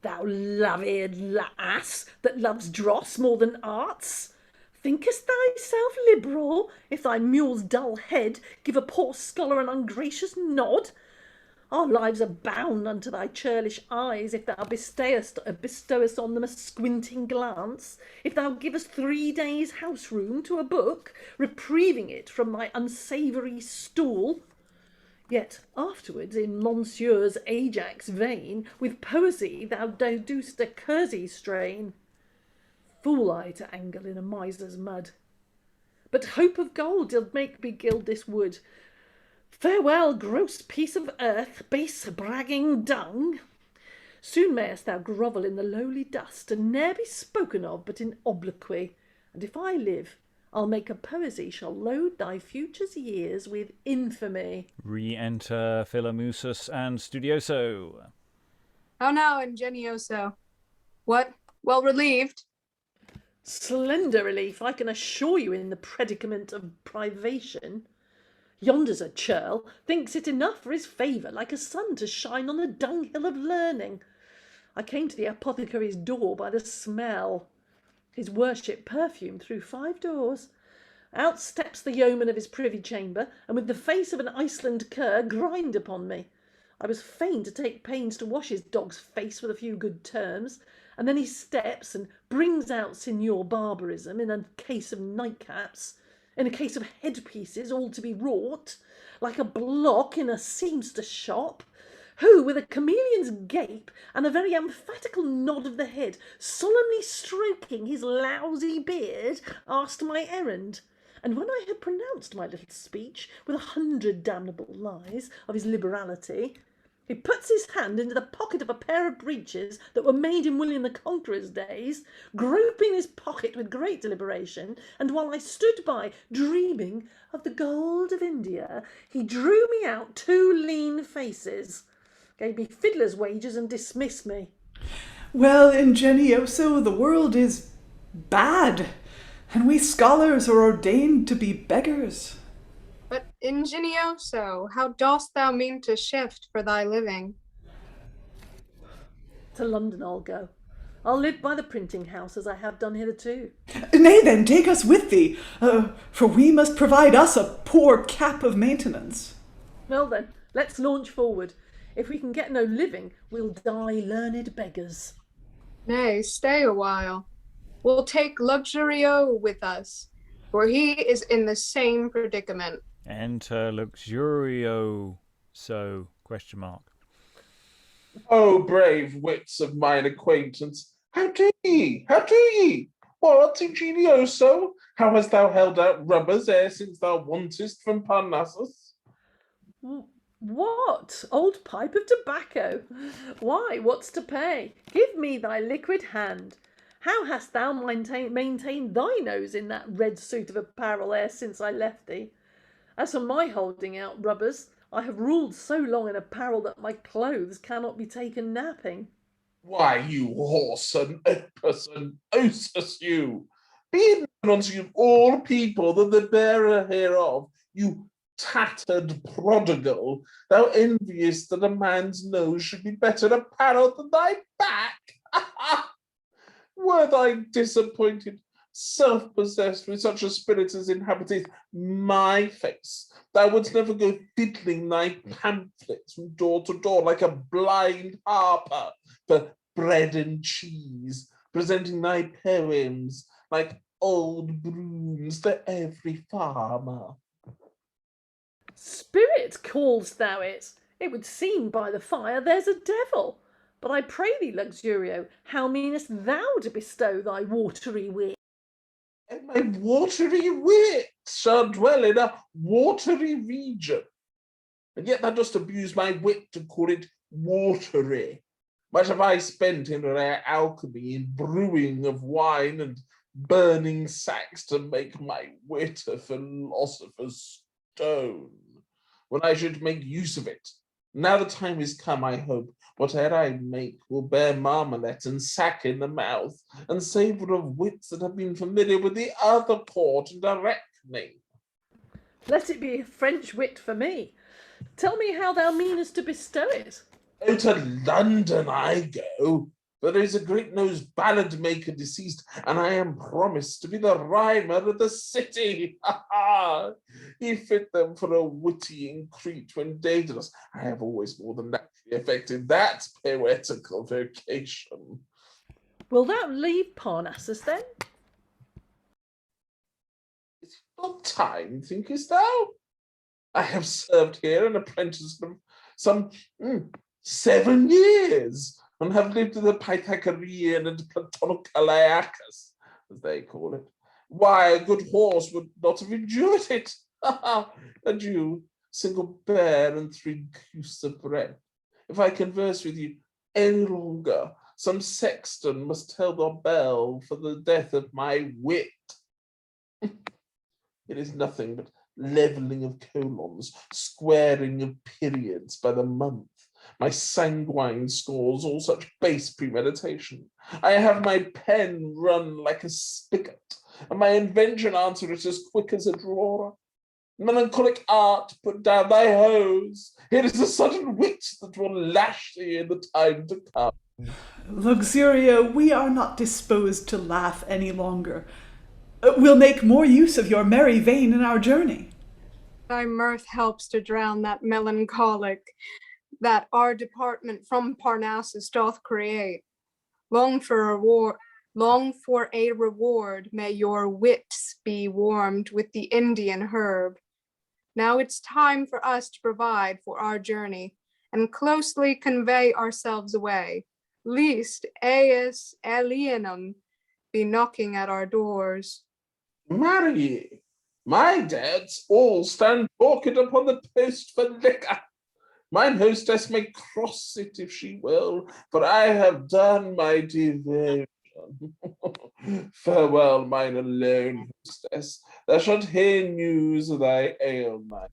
thou love-eared ass that loves dross more than arts. Thinkest thyself liberal, if thy mule's dull head give a poor scholar an ungracious nod? Our lives are bound unto thy churlish eyes, if thou bestowest on them a squinting glance, if thou givest 3 days' house room to a book, reprieving it from thy unsavoury stool. Yet afterwards, in Monsieur's Ajax vein, with poesy thou dost a Kersey strain. Fool I to angle in a miser's mud, but hope of gold did make me gild this wood. Farewell, gross piece of earth, base bragging dung. Soon mayest thou grovel in the lowly dust, and ne'er be spoken of but in obloquy. And if I live, I'll make a poesy shall load thy future's years with infamy. Re-enter Philomusus and Studioso. How now, Ingenioso? What? Well relieved? Slender relief, I can assure you, in the predicament of privation. Yonder's a churl thinks it enough for his favour, like a sun to shine on the dunghill of learning. I came to the apothecary's door by the smell. His worship perfume through 5 doors. Out steps the yeoman of his privy chamber, and with the face of an Iceland cur grind upon me. I was fain to take pains to wash his dog's face with a few good terms, and then he steps and brings out Signor Barbarism in a case of nightcaps, in a case of headpieces all to be wrought, like a block in a seamster shop, who, with a chameleon's gape and a very emphatical nod of the head, solemnly stroking his lousy beard, asked my errand. And when I had pronounced my little speech with 100 damnable lies of his liberality, he puts his hand into the pocket of a pair of breeches that were made in William the Conqueror's days, groping his pocket with great deliberation, and while I stood by dreaming of the gold of India, he drew me out 2 lean faces, gave me fiddler's wages, and dismissed me. Well, Ingenioso, the world is bad, and we scholars are ordained to be beggars. But Ingenioso, how dost thou mean to shift for thy living? To London I'll go. I'll live by the printing house as I have done hitherto. Nay, then, take us with thee, for we must provide us a poor cap of maintenance. Well then, let's launch forward. If we can get no living, we'll die learned beggars. Nay, stay a while. We'll take Luxurio with us, for he is in the same predicament. Enter Luxurio. So, ? Oh, brave wits of mine acquaintance, how do ye? How do ye? What, Ingenioso? How hast thou held out rubbers ere since thou wantest from Parnassus? What? Old pipe of tobacco? Why, what's to pay? Give me thy liquid hand. How hast thou maintained thy nose in that red suit of apparel ere since I left thee? As for my holding out rubbers, I have ruled so long in apparel that my clothes cannot be taken napping. Why, you horse and opus and osus, you! Be it known unto you all people that the bearer hereof, you tattered prodigal, thou enviest that a man's nose should be better apparelled than thy back. Were thy disappointed, self-possessed with such a spirit as inhabiteth my face, thou wouldst never go fiddling thy pamphlets from door to door like a blind harper for bread and cheese, presenting thy poems like old brooms to every farmer. Spirit call'st thou it? It would seem by the fire there's a devil. But I pray thee, Luxurio, how meanest thou to bestow thy watery wit? And my watery wit shall dwell in a watery region. And yet thou dost abuse my wit to call it watery. Much have I spent in rare alchemy, in brewing of wine and burning sacks to make my wit a philosopher's stone, when I should make use of it. Now the time is come, I hope, whate'er I make will bear marmalette and sack in the mouth, and savour of wits that have been familiar with the other court and a reckoning. Let it be a French wit for me. Tell me how thou meanest to bestow it. Oh, to London I go. There is a great-nosed ballad maker deceased, and I am promised to be the rhymer of the city. Ha ha! He fit them for a witty increase when dangerous. I have always more than naturally affected that poetical vocation. Will thou leave Parnassus then? Is it not time, thinkest thou? I have served here an apprentice for some 7 years, and have lived in the Pythagorean and Platonic-Alaicus, as they call it. Why, a good horse would not have endured it. Adieu, single bear and 3 goose of bread. If I converse with you any longer, some sexton must tell the bell for the death of my wit. It is nothing but levelling of colons, squaring of periods by the month. My sanguine scores all such base premeditation. I have my pen run like a spigot, and my invention answer it as quick as a drawer. Melancholic art, put down thy hose. Here is a sudden wit that will lash thee in the time to come. Luxurio, we are not disposed to laugh any longer. We'll make more use of your merry vein in our journey. Thy mirth helps to drown that melancholic that our department from Parnassus doth create. Long for a reward may your wits be warmed with the Indian herb. Now it's time for us to provide for our journey and closely convey ourselves away, lest eis alienum be knocking at our doors. Marry, my dads all stand balked upon the post for liquor. Mine hostess may cross it if she will, for I have done my devotion. Farewell, mine alone hostess. Thou shalt hear news of thy ailment.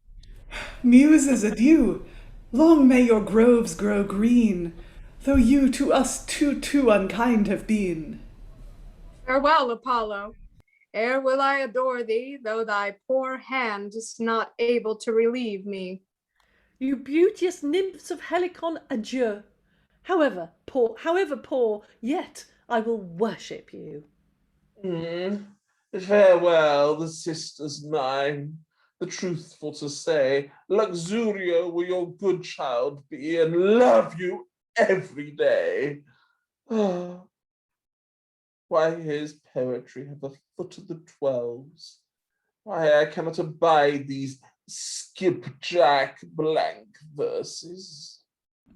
Muses, adieu. Long may your groves grow green, though you to us too unkind have been. Farewell, Apollo. Ere will I adore thee, though thy poor hand is not able to relieve me. You beauteous nymphs of Helicon, adieu. However poor, yet I will worship you. Farewell, the sisters nine. The truthful to say, Luxurio will your good child be, and love you every day. Why his poetry have a foot of the 12s? Why I cannot abide these skipjack blank verses.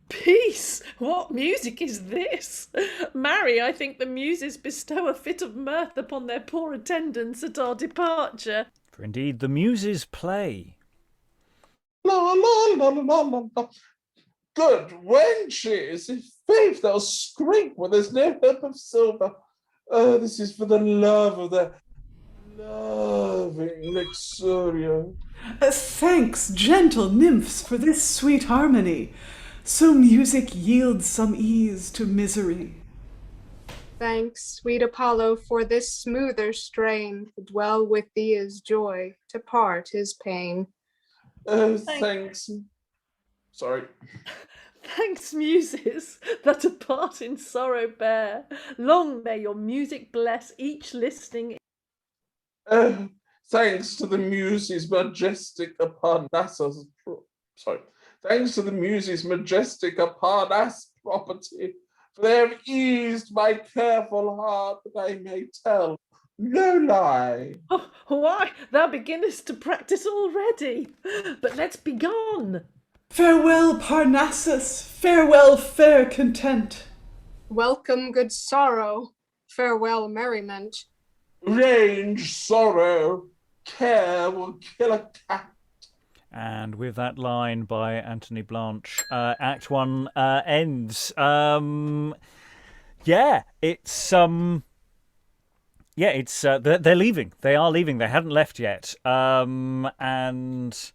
Peace! What music is this? Marry, I think the muses bestow a fit of mirth upon their poor attendants at our departure. For indeed the muses play. La la la la la la. Good wenches, if faith they'll scrape where there's no hope of silver. Oh, this is for the love of the loving Luxurio. Thanks, gentle nymphs, for this sweet harmony. So music yields some ease to misery. Thanks, sweet Apollo, for this smoother strain. To dwell with thee is joy, to part is pain. Oh, thanks. Sorry. Thanks, muses, that a part in sorrow bear. Long may your music bless each listening. Oh, thanks to the muses majestic Parnassus. Sorry. Thanks to the muses majestic Parnassus property, for they have eased my careful heart that I may tell no lie. Oh, why, thou beginnest to practice already. But let's be gone. Farewell, Parnassus. Farewell, fair content. Welcome, good sorrow. Farewell, merriment. Range sorrow, care will kill a cat. And with that line by Anthony Blanche, Act 1 ends. They're leaving. They are leaving. They hadn't left yet. And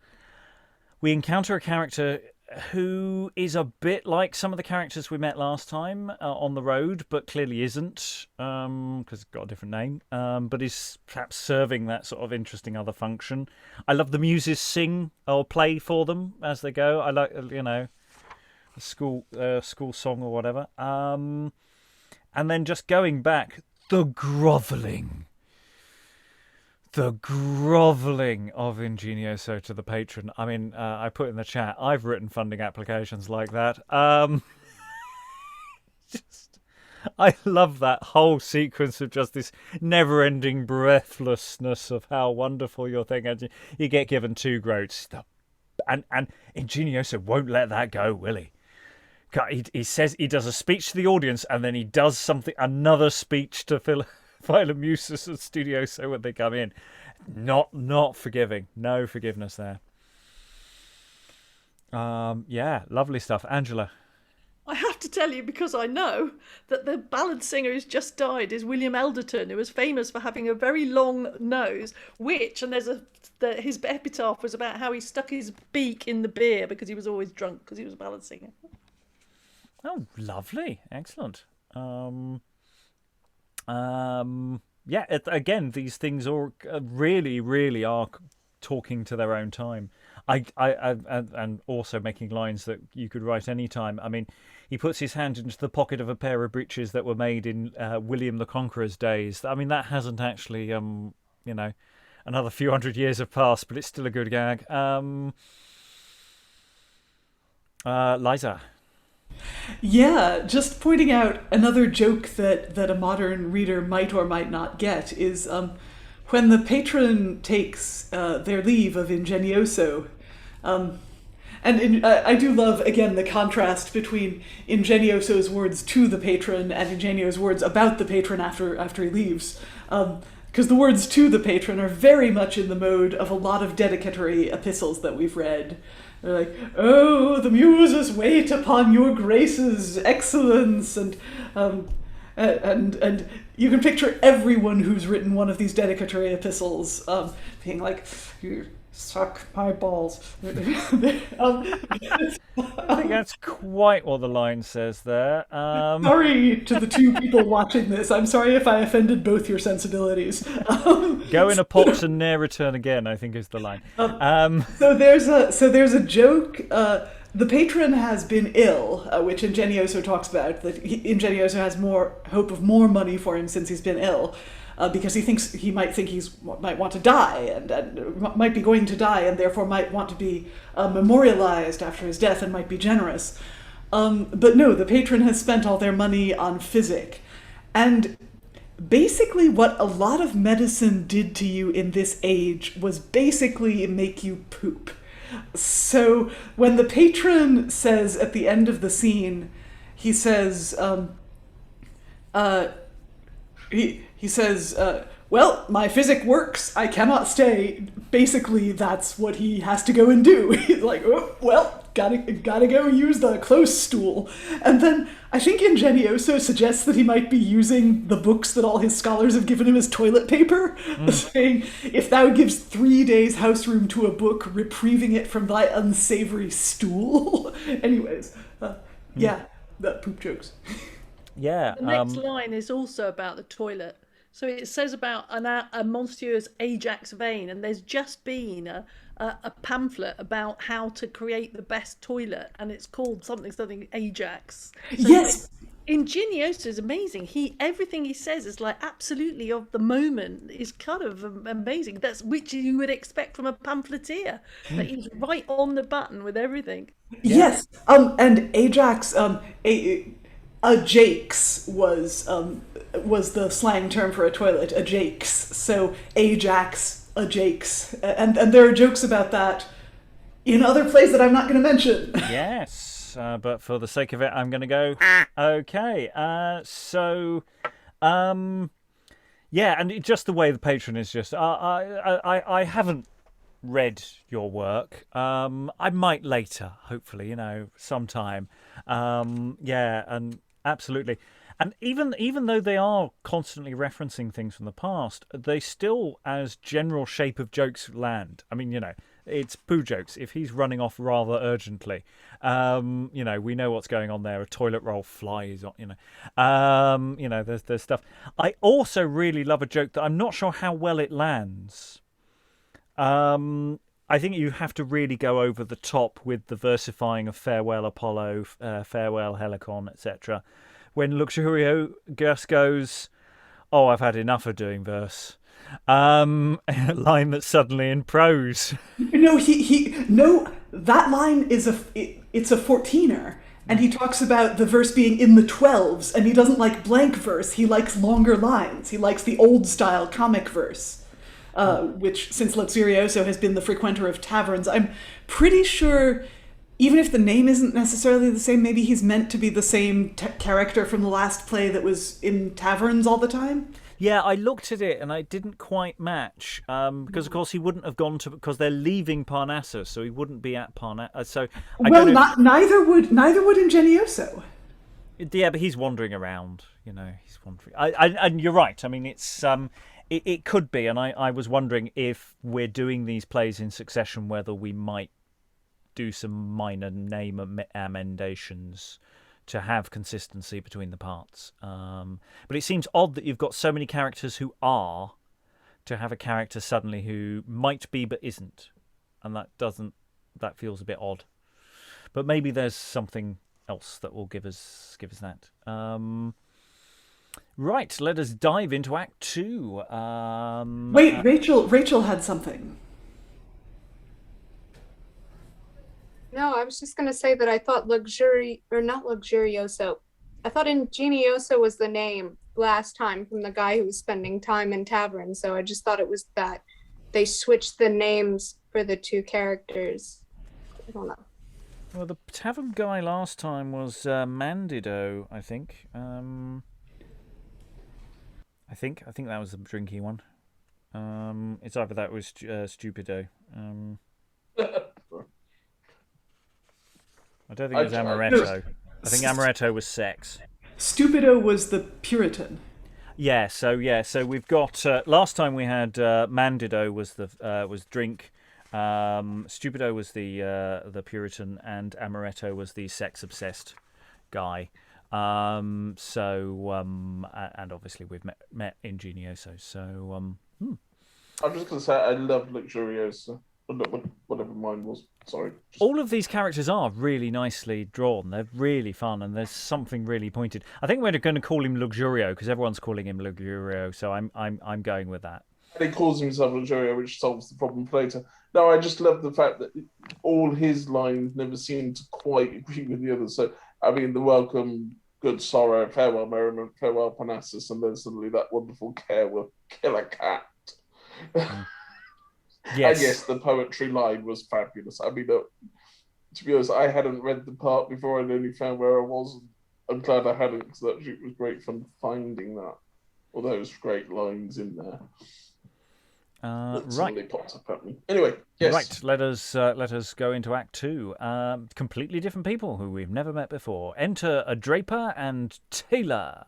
we encounter a character who is a bit like some of the characters we met last time on the road, but clearly isn't, because it's got a different name, but is perhaps serving that sort of interesting other function. I love the muses sing or play for them as they go. I like, a school song or whatever. And then just going back, the grovelling of Ingenioso to the patron. I mean, I put in the chat, I've written funding applications like that. I love that whole sequence of just this never-ending breathlessness of how wonderful your thing is. You get given 2 groats. And Ingenioso won't let that go, will he? He says he does a speech to the audience, and then he does another speech to Philomusus and Studioso when they come in. Not forgiving. No forgiveness there. Lovely stuff. Angela. I have to tell you, because I know, that the ballad singer who's just died is William Elderton, who was famous for having a very long nose, and his epitaph was about how he stuck his beak in the beer because he was always drunk because he was a ballad singer. Oh, lovely. Excellent. Again, these things all really, really are talking to their own time. And also making lines that you could write any time. I mean, he puts his hand into the pocket of a pair of breeches that were made in William the Conqueror's days. I mean, that hasn't actually, another few hundred years have passed, but it's still a good gag. Liza. Yeah, just pointing out another joke that a modern reader might or might not get is when the patron takes their leave of Ingenioso. I do love, again, the contrast between Ingenioso's words to the patron and Ingenio's words about the patron after he leaves. Because the words to the patron are very much in the mode of a lot of dedicatory epistles that we've read. They're like, "Oh, the muses wait upon your grace's excellence," and you can picture everyone who's written one of these dedicatory epistles being like, "You suck my balls." I think that's quite what the line says there. Sorry to the two people watching this. I'm sorry if I offended both your sensibilities. Go in a pot and ne'er return again, I think is the line. So there's a joke. The patron has been ill, which Ingenioso talks about. That Ingenioso has more hope of more money for him since he's been ill. Because he might want to die and might be going to die and therefore might want to be memorialized after his death and might be generous. But no, the patron has spent all their money on physic. And basically what a lot of medicine did to you in this age was basically make you poop. So when the patron says at the end of the scene, he says, he says, well, my physic works, I cannot stay. Basically, that's what he has to go and do. He's like, oh, well, gotta go use the close stool. And then I think Ingenioso suggests that he might be using the books that all his scholars have given him as toilet paper, saying, if thou gives 3 days house room to a book, reprieving it from thy unsavory stool. Anyways, yeah, the poop jokes. Yeah. The next line is also about the toilet. So it says about a Monsieur's Ajax vein, and there's just been a pamphlet about how to create the best toilet, and it's called something Ajax. So yes. Ingenioso is amazing. Everything he says is like absolutely of the moment. Is kind of amazing. That's which you would expect from a pamphleteer. That he's right on the button with everything. Yes. And Ajax. Ajax was the slang term for a toilet, Ajax. So Ajax, Ajax, and there are jokes about that in other plays that I'm not going to mention. Yes, but for the sake of it, I'm going to go. Okay, yeah, and just the way the patron is just. I haven't read your work. I might later, hopefully, sometime. Yeah, and absolutely. And even though they are constantly referencing things from the past, they still, as general shape of jokes, land. I mean, it's poo jokes. If he's running off rather urgently, we know what's going on there. A toilet roll flies on, there's stuff. I also really love a joke that I'm not sure how well it lands. I think you have to really go over the top with the versifying of Farewell Apollo, Farewell Helicon, etc. When Luxurio just goes, "Oh, I've had enough of doing verse." A line that's suddenly in prose. No, that line is it's a 14er. And he talks about the verse being in the 12s, and he doesn't like blank verse, he likes longer lines. He likes the old style comic verse. Which, since Luxurioso has been the frequenter of taverns, I'm pretty sure, even if the name isn't necessarily the same, maybe he's meant to be the same character from the last play that was in taverns all the time. Yeah, I looked at it and I didn't quite match because, of course, he wouldn't have gone to because they're leaving Parnassus, so he wouldn't be at Parnassus. So neither would Ingenioso. Yeah, but he's wandering around. He's wandering. And you're right. I mean, it's It could be, and I was wondering if we're doing these plays in succession, whether we might do some minor name amendations to have consistency between the parts. But it seems odd that you've got so many characters who are, to have a character suddenly who might be but isn't. And that doesn't that feels a bit odd. But maybe there's something else that will give us that. Right, let us dive into Act 2. Wait, Rachael had something. No, I was just going to say that I thought not Luxurioso. I thought Ingenioso was the name last time from the guy who was spending time in tavern. So I just thought it was that they switched the names for the two characters. I don't know. Well, the tavern guy last time was Mandido, I think. I think that was the drinky one. It's either that or Stupido. I don't think it was Amaretto. I think Amaretto was sex. Stupido was the Puritan. So we've got last time we had Mandido was drink, Stupido was the Puritan, and Amaretto was the sex obsessed guy. And obviously we've met Ingenioso. So I'm just gonna say I love Luxurioso. Whatever mine was. Sorry. All of these characters are really nicely drawn. They're really fun, and there's something really pointed. I think we're going to call him Luxurio because everyone's calling him Luxurio, so I'm going with that. And he calls himself Luxurio, which solves the problem for later. No, I just love the fact that all his lines never seem to quite agree with the others. So, I mean, the welcome, good sorrow, farewell merriment, farewell Parnassus, and then suddenly that wonderful care will kill a cat. Yes. And yes, the poetry line was fabulous. I mean, to be honest, I hadn't read the part before. I'd only found where I was. I'm glad I hadn't, because it was great fun finding that. All those great lines in there. Right. Popped up at me. Anyway, yes. Right, let us go into Act 2. Completely different people who we've never met before. Enter a Draper and Taylor.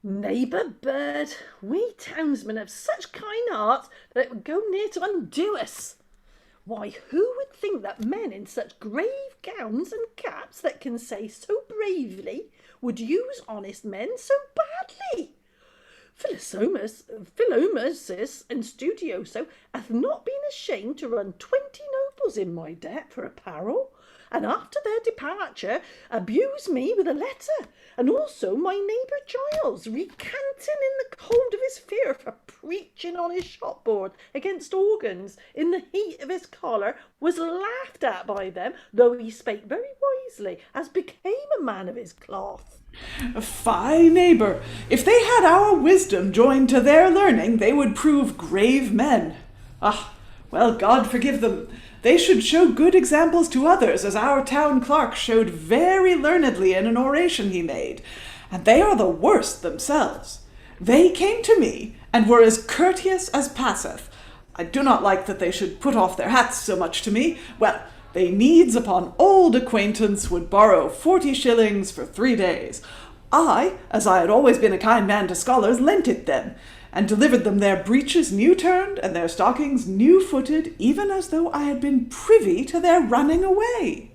Neighbour bird, we townsmen have such kind hearts that it would go near to undo us. Why, who would think that men in such grave gowns and caps that can say so bravely would use honest men so badly? Philomusus and Studioso hath not been ashamed to run 20 nobles in my debt for apparel, and after their departure abuse me with a letter, and also my neighbour Giles, recanting in the cold of his fear for preaching on his shopboard against organs in the heat of his collar, was laughed at by them, though he spake very wisely, as became a man of his cloth. Fie, neighbour! If they had our wisdom joined to their learning, they would prove grave men. Ah, well, God forgive them. They should show good examples to others, as our town clerk showed very learnedly in an oration he made. And they are the worst themselves. They came to me, and were as courteous as passeth. I do not like that they should put off their hats so much to me. Well, they needs upon old acquaintance would borrow 40 shillings for 3 days. I, as I had always been a kind man to scholars, lent it them, and delivered them their breeches new-turned, and their stockings new-footed, even as though I had been privy to their running away.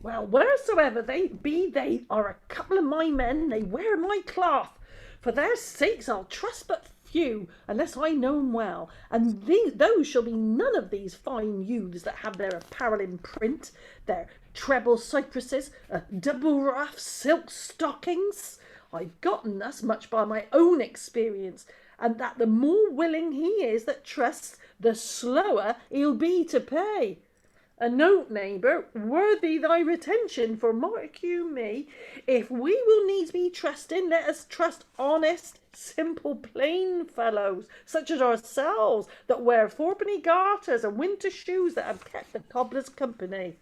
Well, wheresoever they be, they are a couple of my men, they wear my cloth. For their sakes I'll trust but few, unless I know 'em well, and those shall be none of these fine youths that have their apparel in print, their treble cypresses, double ruff silk stockings. I've gotten thus much by my own experience, and that the more willing he is that trusts, the slower he'll be to pay. A note, neighbour, worthy thy retention, for mark you me, if we will needs be trusting, let us trust honest, simple, plain fellows, such as ourselves, that wear fourpenny garters and winter shoes that have kept the cobbler's company.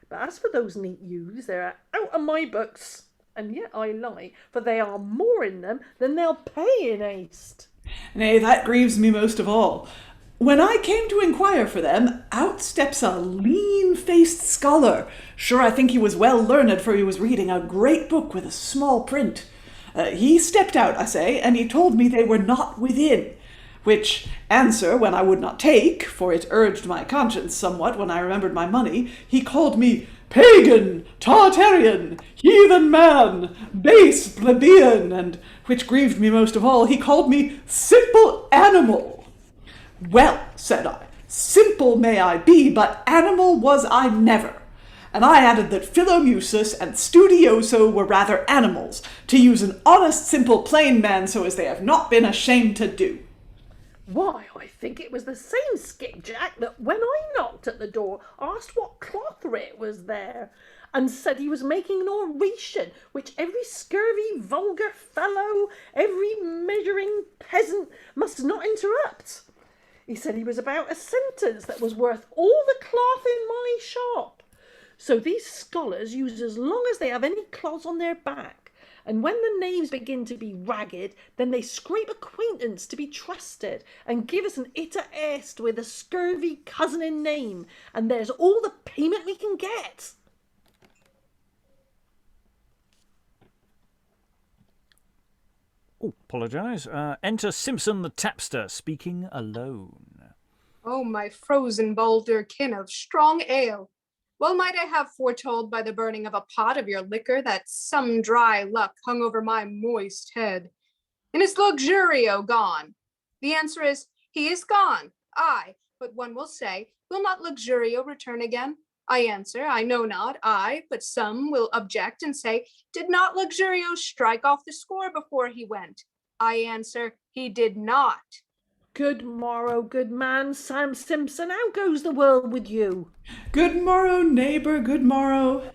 But as for those neat youths, they're out of my books, and yet I lie, for they are more in them than they'll pay in haste. Nay, that grieves me most of all. When I came to inquire for them, out steps a lean-faced scholar. Sure, I think he was well learned, for he was reading a great book with a small print. He stepped out, I say, and he told me they were not within, which answer when I would not take, for it urged my conscience somewhat when I remembered my money, he called me pagan, Tartarian, heathen man, base plebeian, and, which grieved me most of all, he called me simple animal. Well, said I, Simple may I be, but animal was I never. And I added that Philomusus and Studioso were rather animals, to use an honest, simple, plain man, so as they have not been ashamed to do. Why, I think it was the same skipjack that when I knocked at the door asked what cloth it was there, and said he was making an oration, which every scurvy, vulgar fellow, every measuring peasant must not interrupt. He said he was about a sentence that was worth all the cloth in my shop. So these scholars use as long as they have any cloths on their back, and when the names begin to be ragged, then they scrape acquaintance to be trusted, and give us an ita est with a scurvy cousin in name, and there's all the payment we can get. Oh, apologise. Enter Simson the tapster, speaking alone. Oh, my frozen balderkin of strong ale! Well might I have foretold by the burning of a pot of your liquor that some dry luck hung over my moist head. And is Luxurio gone? The answer is, he is gone. Aye, but one will say, will not Luxurio return again? I answer, I know not, aye, but some will object and say, did not Luxurio strike off the score before he went? I answer, he did not. Good morrow, good man, Sam Simpson. How goes the world with you? Good morrow, neighbour, good morrow.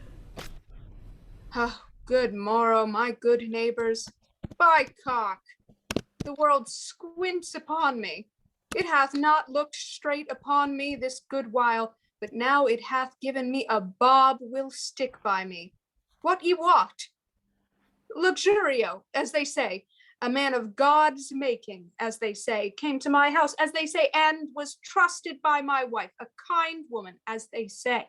Oh, good morrow, my good neighbours. By cock, the world squints upon me. It hath not looked straight upon me this good while, but now it hath given me a bob will stick by me. What ye wot? Luxurio, as they say, a man of God's making, as they say, came to my house, as they say, and was trusted by my wife, a kind woman, as they say,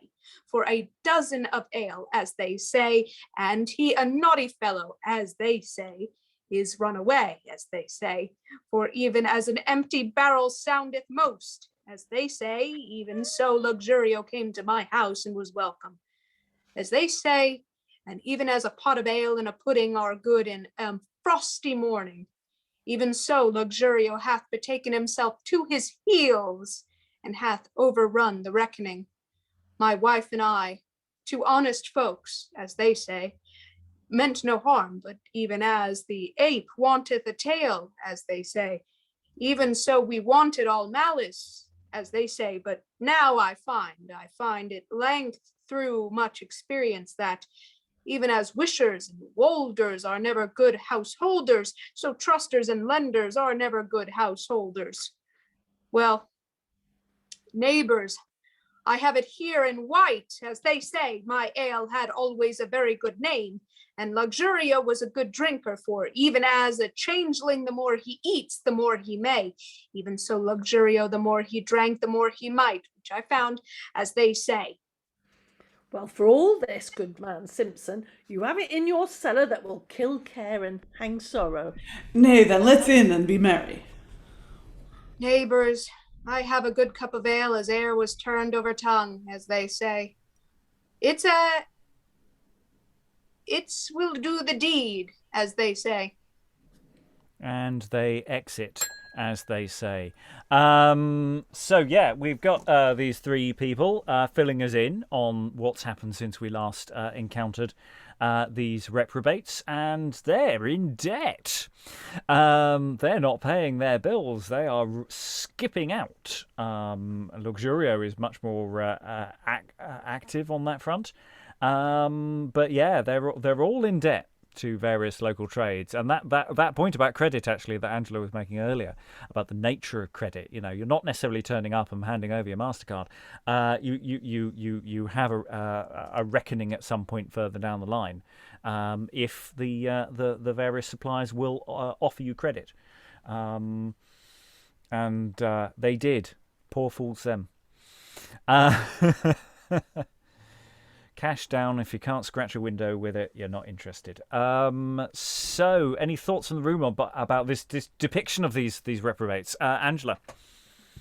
for a dozen of ale, as they say, and he a naughty fellow, as they say, is run away, as they say, for even as an empty barrel soundeth most, as they say, even so Luxurio came to my house and was welcome, as they say, and even as a pot of ale and a pudding are good in frosty morning, even so Luxurio hath betaken himself to his heels, and hath overrun the reckoning. My wife and I, two honest folks, as they say, meant no harm, but even as the ape wanteth a tail, as they say, even so we wanted all malice, as they say, but now I find it length through much experience that even as wishers and wolders are never good householders, so trusters and lenders are never good householders. Well, neighbours, I have it here in white, as they say, my ale had always a very good name, and Luxurio was a good drinker, for even as a changeling, the more he eats, the more he may. Even so Luxurio, the more he drank, the more he might, which I found, as they say. Well, for all this, good man Simpson, you have it in your cellar that will kill care and hang sorrow. Nay, then let's in and be merry. Neighbours, I have a good cup of ale as air was turned over tongue, as they say. It will do the deed, as they say. And they exit, as they say. So yeah, we've got these three people filling us in on what's happened since we last encountered these reprobates, and they're in debt. They're not paying their bills. They are skipping out. Luxurio is much more active on that front. But yeah, they're all in debt to various local trades, and that point about credit actually that Angela was making earlier about the nature of credit. You know, you're not necessarily turning up and handing over your MasterCard. You have a reckoning at some point further down the line, if the various suppliers will offer you credit, and they did. Poor fools them. Cash down. If you can't scratch a window with it, you're not interested. So, any thoughts in the room about this depiction of these reprobates? Angela?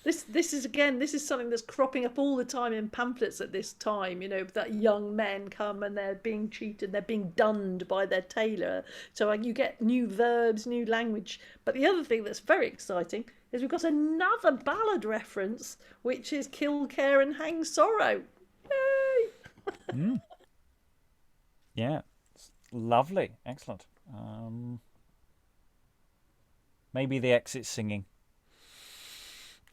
This is something that's cropping up all the time in pamphlets at this time, you know, that young men come and they're being cheated, they're being dunned by their tailor. So you get new verbs, new language. But the other thing that's very exciting is we've got another ballad reference, which is Kill Care and Hang Sorrow. Yay! Yeah, lovely, excellent. Maybe the exit singing.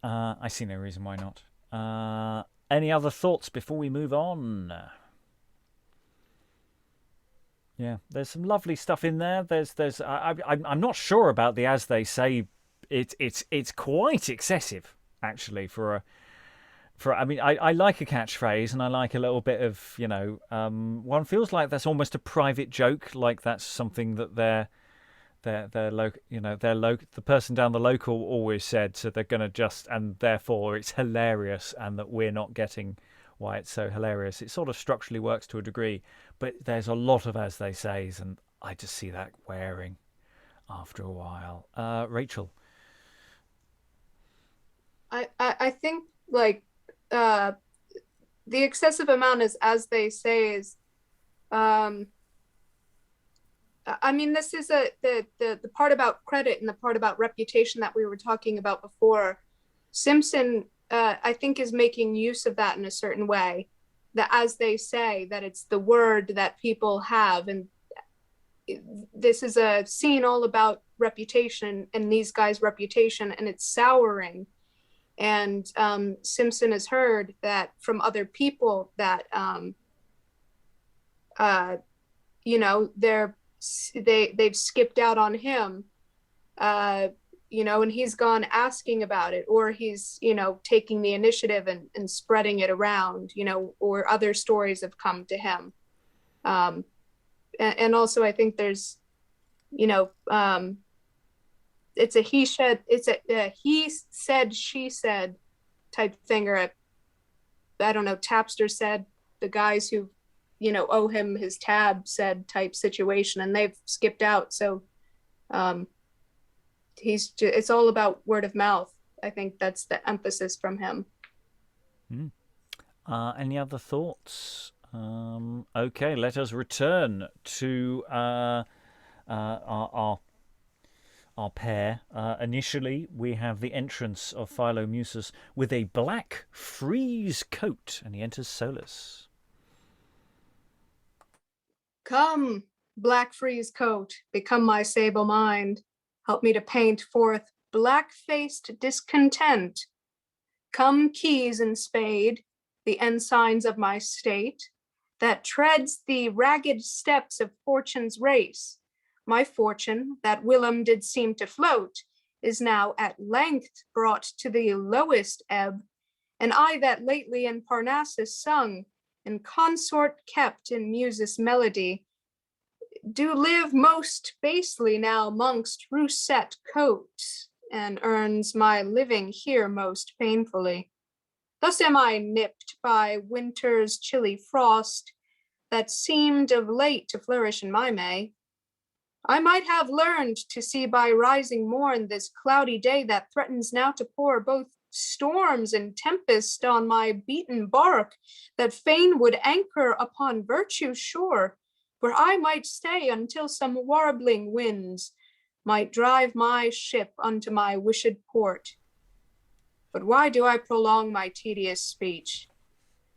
I see no reason why not. Any other thoughts before we move on? Yeah, there's some lovely stuff in there. I'm not sure about the as they say. It's quite excessive actually I mean, I like a catchphrase and I like a little bit of, one feels like that's almost a private joke, like that's something that the person down the local always said, so they're going to and therefore it's hilarious, and that we're not getting why it's so hilarious. It sort of structurally works to a degree, but there's a lot of as they says, and I just see that wearing after a while. Rachael. I think like the excessive amount is as they say is I mean, this is the part about credit and the part about reputation that we were talking about before. Simson, I think, is making use of that in a certain way, that as they say, that it's the word that people have. And this is a scene all about reputation and these guys' reputation, and it's souring. And Simson has heard that from other people that, they've skipped out on him, and he's gone asking about it, or he's, taking the initiative and spreading it around, or other stories have come to him. And also I think there's, it's a he said, she said type thing, or I don't know, Tapster said, the guys who owe him his tab said type situation, and they've skipped out. So it's all about word of mouth. I think that's the emphasis from him. Any other thoughts? Okay, let us return to our pair. Initially, we have the entrance of Philomusus with a black frieze coat, and he enters Solus. Come, black frieze coat, become my sable mind. Help me to paint forth black-faced discontent. Come, keys and spade, the ensigns of my state, that treads the ragged steps of fortune's race. My fortune, that whilom did seem to float, is now at length brought to the lowest ebb, and I that lately in Parnassus sung, and consort kept in Muses' melody, do live most basely now mongst rousette coats, and earns my living here most painfully. Thus am I nipped by winter's chilly frost, that seemed of late to flourish in my May. I might have learned to see by rising morn this cloudy day that threatens now to pour both storms and tempest on my beaten bark, that fain would anchor upon virtue's shore, where I might stay until some warbling winds might drive my ship unto my wished port. But why do I prolong my tedious speech?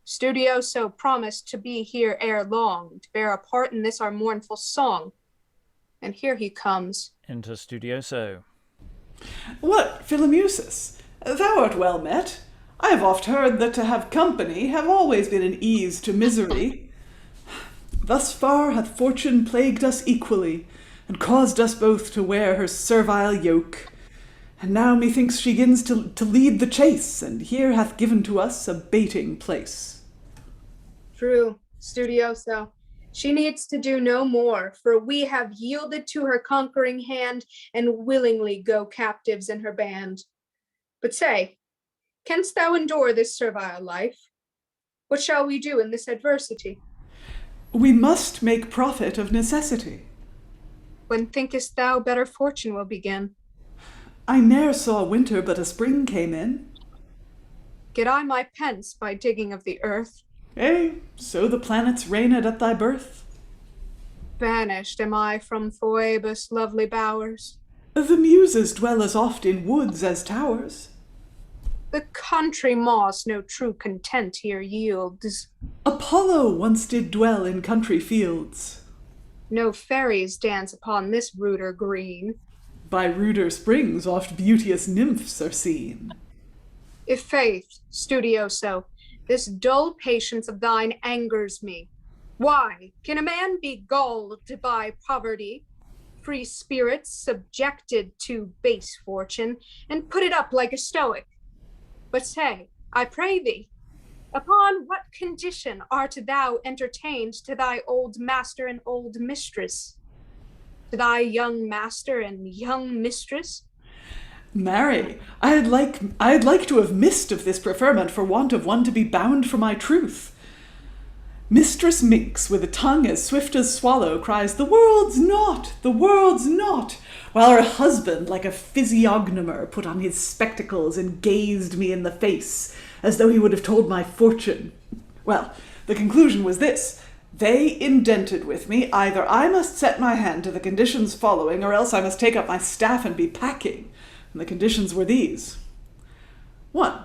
Studioso promised to be here ere long, to bear a part in this our mournful song. And here he comes. Enter Studioso. What, Philomusus? Thou art well met. I have oft heard that to have company have always been an ease to misery. Thus far hath fortune plagued us equally, and caused us both to wear her servile yoke. And now methinks she begins to lead the chase, and here hath given to us a baiting place. True, Studioso. She needs to do no more, for we have yielded to her conquering hand and willingly go captives in her band. But say, canst thou endure this servile life? What shall we do in this adversity? We must make profit of necessity. When thinkest thou better fortune will begin? I ne'er saw winter but a spring came in. Get I my pence by digging of the earth? So the planets reigned at thy birth. Banished am I from Phoebus' lovely bowers. The muses dwell as oft in woods as towers. The country moss no true content here yields. Apollo once did dwell in country fields. No fairies dance upon this ruder green. By ruder springs oft beauteous nymphs are seen. If faith, Studioso, this dull patience of thine angers me. Why, can a man be gulled by poverty, free spirits subjected to base fortune, and put it up like a stoic? But say, I pray thee, upon what condition art thou entertained to thy old master and old mistress? To thy young master and young mistress? Marry, I'd like to have missed of this preferment for want of one to be bound for my truth. Mistress Minx, with a tongue as swift as swallow, cries, "The world's not, the world's not," while her husband, like a physiognomer, put on his spectacles and gazed me in the face, as though he would have told my fortune. Well, the conclusion was this. They indented with me, either I must set my hand to the conditions following, or else I must take up my staff and be packing. And the conditions were these. 1.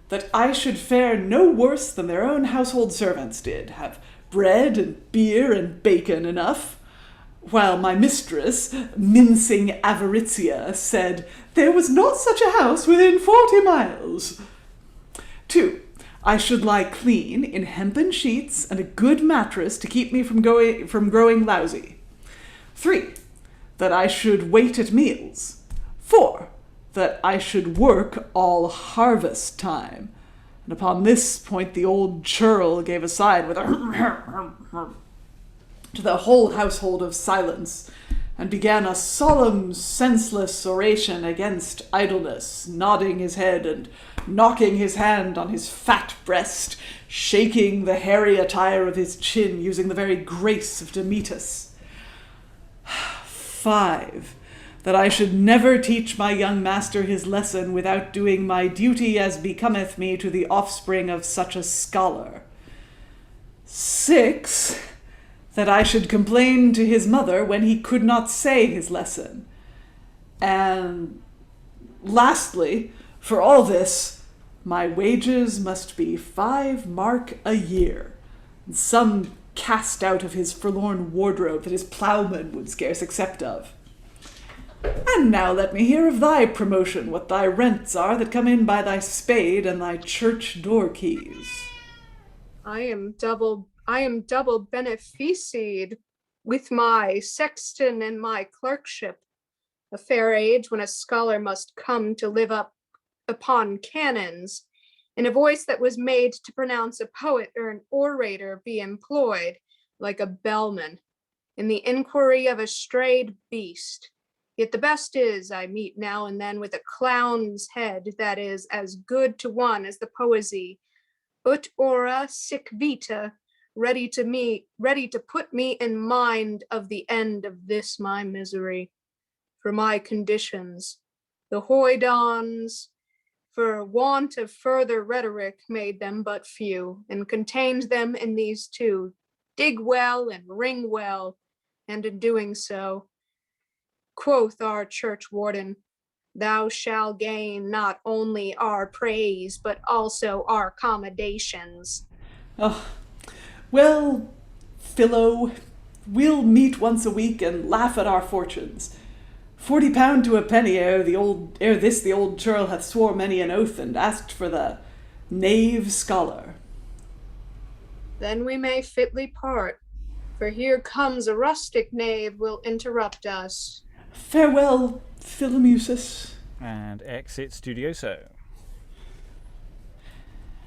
That I should fare no worse than their own household servants did, have bread and beer and bacon enough, while my mistress, mincing Avaritia, said there was not such a house within 40 miles. 2. I should lie clean in hempen sheets and a good mattress to keep me from growing lousy. 3. That I should wait at meals. 4. That I should work all harvest time. And upon this point the old churl gave a sigh with a to the whole household of silence, and began a solemn, senseless oration against idleness, nodding his head and knocking his hand on his fat breast, shaking the hairy attire of his chin, using the very grace of Demetus. 5. That I should never teach my young master his lesson without doing my duty as becometh me to the offspring of such a scholar. 6. That I should complain to his mother when he could not say his lesson. And lastly, for all this, my wages must be 5 mark a year, and some cast out of his forlorn wardrobe that his ploughman would scarce accept of. And now let me hear of thy promotion, what thy rents are that come in by thy spade and thy church door keys. I am double beneficied with my sexton and my clerkship, a fair age when a scholar must come to live up upon canons, in a voice that was made to pronounce a poet or an orator be employed, like a bellman, in the inquiry of a strayed beast. Yet the best is, I meet now and then with a clown's head that is as good to one as the poesy, ut ora sic vita, ready to put me in mind of the end of this my misery. For my conditions, the hoydons, for want of further rhetoric, made them but few, and contained them in these two: dig well and ring well, and in doing so, quoth our church warden, thou shalt gain not only our praise, but also our commendations. Oh, well, Philo, we'll meet once a week and laugh at our fortunes. 40 pound to a penny ere the old churl hath swore many an oath and asked for the knave scholar. Then we may fitly part, for here comes a rustic knave will interrupt us. Farewell, Philomusus. And exit Studioso.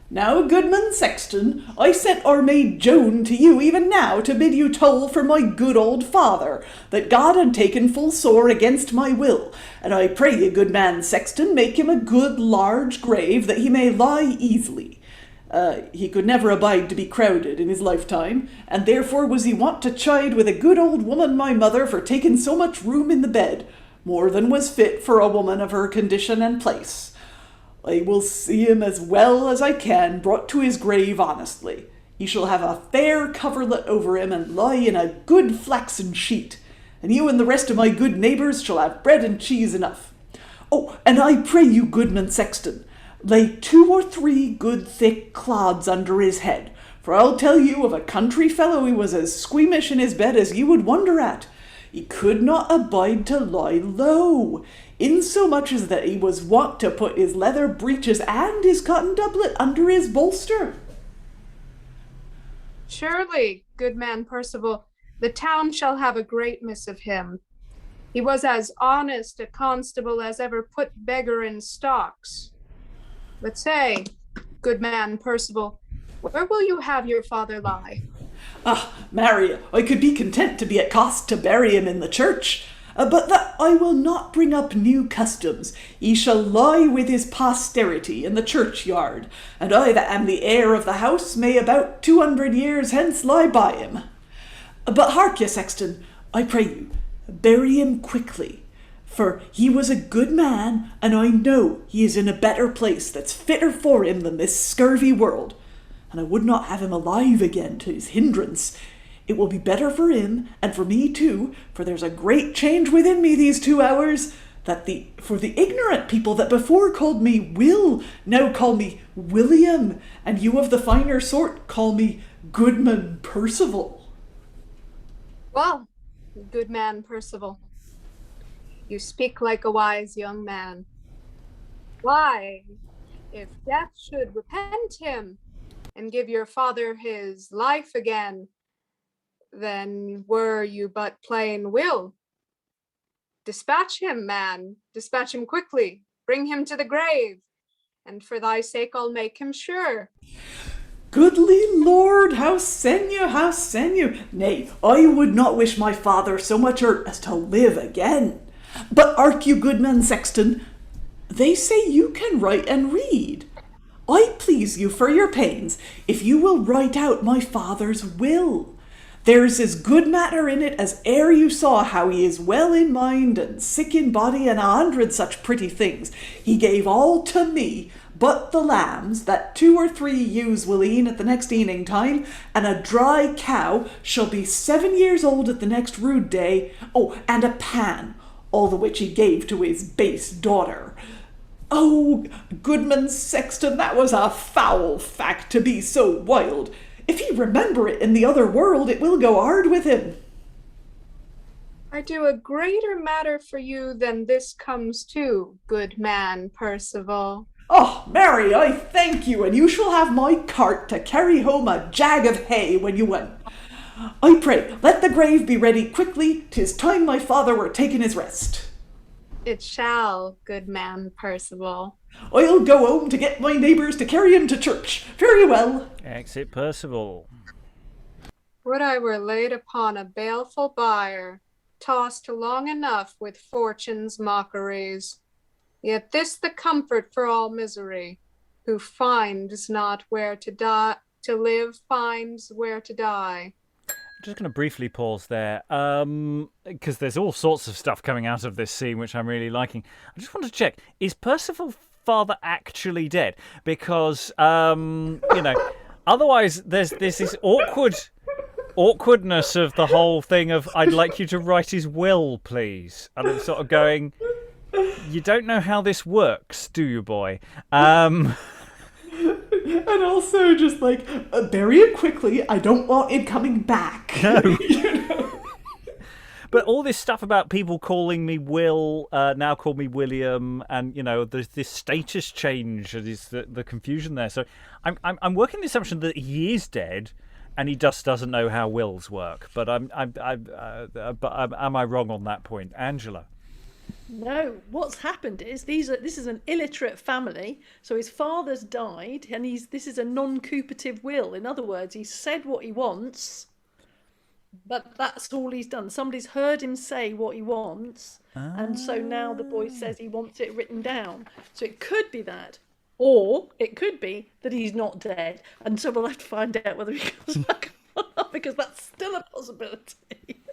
Now, goodman sexton, I sent our maid Joan to you even now to bid you toll for my good old father, that God had taken full sore against my will, and I pray you, good man sexton, make him a good large grave that he may lie easily. He could never abide to be crowded in his lifetime, and therefore was he wont to chide with a good old woman my mother for taking so much room in the bed, more than was fit for a woman of her condition and place. I will see him as well as I can brought to his grave honestly. He shall have a fair coverlet over him and lie in a good flaxen sheet, and you and the rest of my good neighbours shall have bread and cheese enough. Oh, and I pray you, goodman sexton, lay 2 or 3 good thick clods under his head, for I'll tell you of a country fellow he was as squeamish in his bed as you would wonder at. He could not abide to lie low, insomuch as that he was wont to put his leather breeches and his cotton doublet under his bolster. Surely, good man Percival, the town shall have a great miss of him. He was as honest a constable as ever put beggar in stocks. But say, good man Percival, where will you have your father lie? Ah, marry, I could be content to be at cost to bury him in the church, but that I will not bring up new customs. He shall lie with his posterity in the churchyard, and I that am the heir of the house may about 200 years hence lie by him. But hark ye, sexton, I pray you, bury him quickly, for he was a good man, and I know he is in a better place that's fitter for him than this scurvy world. And I would not have him alive again to his hindrance. It will be better for him, and for me too, for there's a great change within me these 2 hours, that for the ignorant people that before called me Will, now call me William, and you of the finer sort call me Goodman Percival. Well, good man Percival, you speak like a wise young man. Why, if death should repent him, and give your father his life again, then were you but plain Will. Dispatch him, man, dispatch him quickly, bring him to the grave, and for thy sake I'll make him sure. Goodly Lord, how sen you, how sen you? Nay, I would not wish my father so much hurt as to live again. But ark you, goodman sexton, they say you can write and read. I please you for your pains, if you will write out my father's will. There's as good matter in it as e'er you saw, how he is well in mind and sick in body, and 100 such pretty things. He gave all to me, but the lambs, that 2 or 3 ewes will eat at the next eaning time, and a dry cow shall be 7 years old at the next rude day. Oh, and a pan, all the which he gave to his base daughter. Oh, goodman sexton, that was a foul fact to be so wild. If he remember it in the other world, it will go hard with him. I do a greater matter for you than this comes to, good man Percival. Oh, Mary, I thank you, and you shall have my cart to carry home a jag of hay when you win. I pray, let the grave be ready quickly. 'Tis time my father were taking his rest. It shall, good man Percival. I'll go home to get my neighbours to carry him to church. Very well. Exit Percival. Would I were laid upon a baleful bier, tossed long enough with fortune's mockeries. Yet this the comfort for all misery, who finds not where to die, to live finds where to die. I'm just going to briefly pause there, because there's all sorts of stuff coming out of this scene which I'm really liking. I just want to check, is Percival's father actually dead? Because, otherwise there's this awkwardness of the whole thing of, I'd like you to write his will, please. And I'm sort of going, you don't know how this works, do you, boy? And also just like, bury him quickly. I don't want him coming back. No. You know? But all this stuff about people calling me Will, now call me William, and there's this status change, and is the confusion there. So I'm working the assumption that he is dead, and he just doesn't know how wills work. But am I wrong on that point, Angela? No, what's happened is this is an illiterate family, so his father's died, and this is a non-cooperative will. In other words, he's said what he wants, but that's all he's done. Somebody's heard him say what he wants, and so now the boy says he wants it written down. So it could be that, or it could be that he's not dead, and so we'll have to find out whether he comes back or not, because that's still a possibility.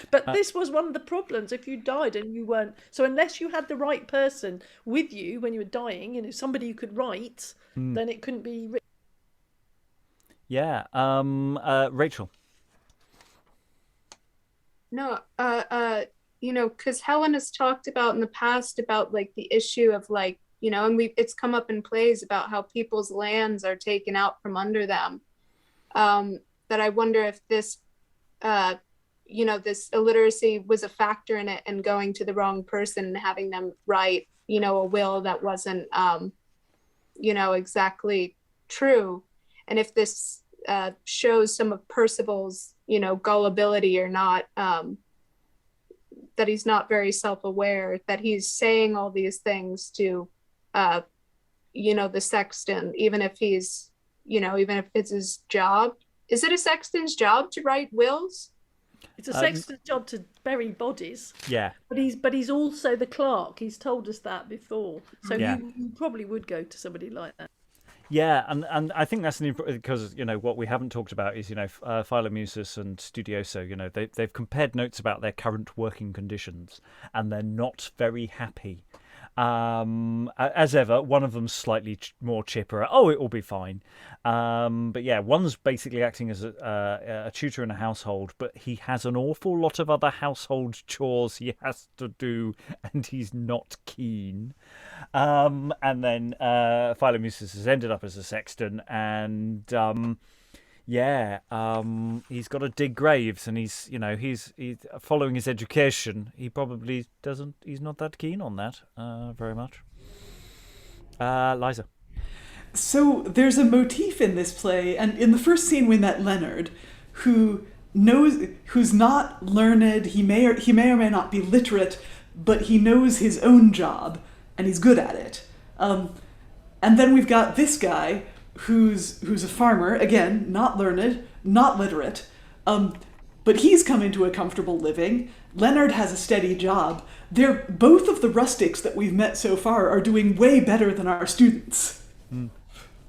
But this was one of the problems if you died and you weren't. So unless you had the right person with you when you were dying, somebody you could write, then it couldn't be written. Yeah. Rachael. No, because Helen has talked about in the past about like the issue of like, and it's come up in plays about how people's lands are taken out from under them. That I wonder if this, this illiteracy was a factor in it, and going to the wrong person and having them write, a will that wasn't, exactly true. And if this shows some of Percival's, gullibility or not, that he's not very self-aware, that he's saying all these things to, the sexton, even if it's his job. Is it a sexton's job to write wills? It's a sexton's job to bury bodies. Yeah. But he's also the clerk. He's told us that before. So Yeah. you probably would go to somebody like that. Yeah, and I think that's because what we haven't talked about is Philomusus and Studioso. They've compared notes about their current working conditions, and they're not very happy. As ever, one of them's slightly more chipper. Oh, it will be fine. But yeah, one's basically acting as a tutor in a household, but he has an awful lot of other household chores he has to do, and he's not keen. And then Philomusus has ended up as a sexton, and he's got to dig graves, and he's following his education. He probably doesn't. He's not that keen on that very much. Liza. So there's a motif in this play, and in the first scene we met Leonarde, who's not learned. He may or may not be literate, but he knows his own job and he's good at it. And then we've got this guy who's a farmer, again, not learned, not literate, but he's come into a comfortable living. Leonarde has a steady job. They're both of the rustics that we've met so far are doing way better than our students.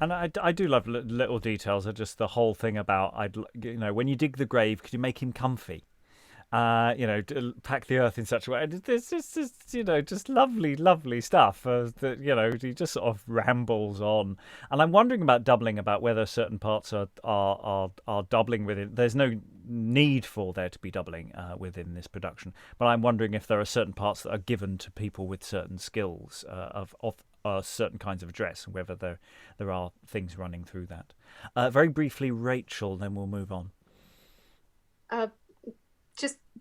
And I do love little details. Just the whole thing about when you dig the grave, could you make him comfy? Pack the earth in such a way. There's just lovely stuff that he just sort of rambles on. And I'm wondering about doubling, about whether certain parts are doubling within. There's no need for there to be doubling within this production, but I'm wondering if there are certain parts that are given to people with certain skills of certain kinds of dress, and whether there are things running through that. Very briefly, Rachael, then we'll move on.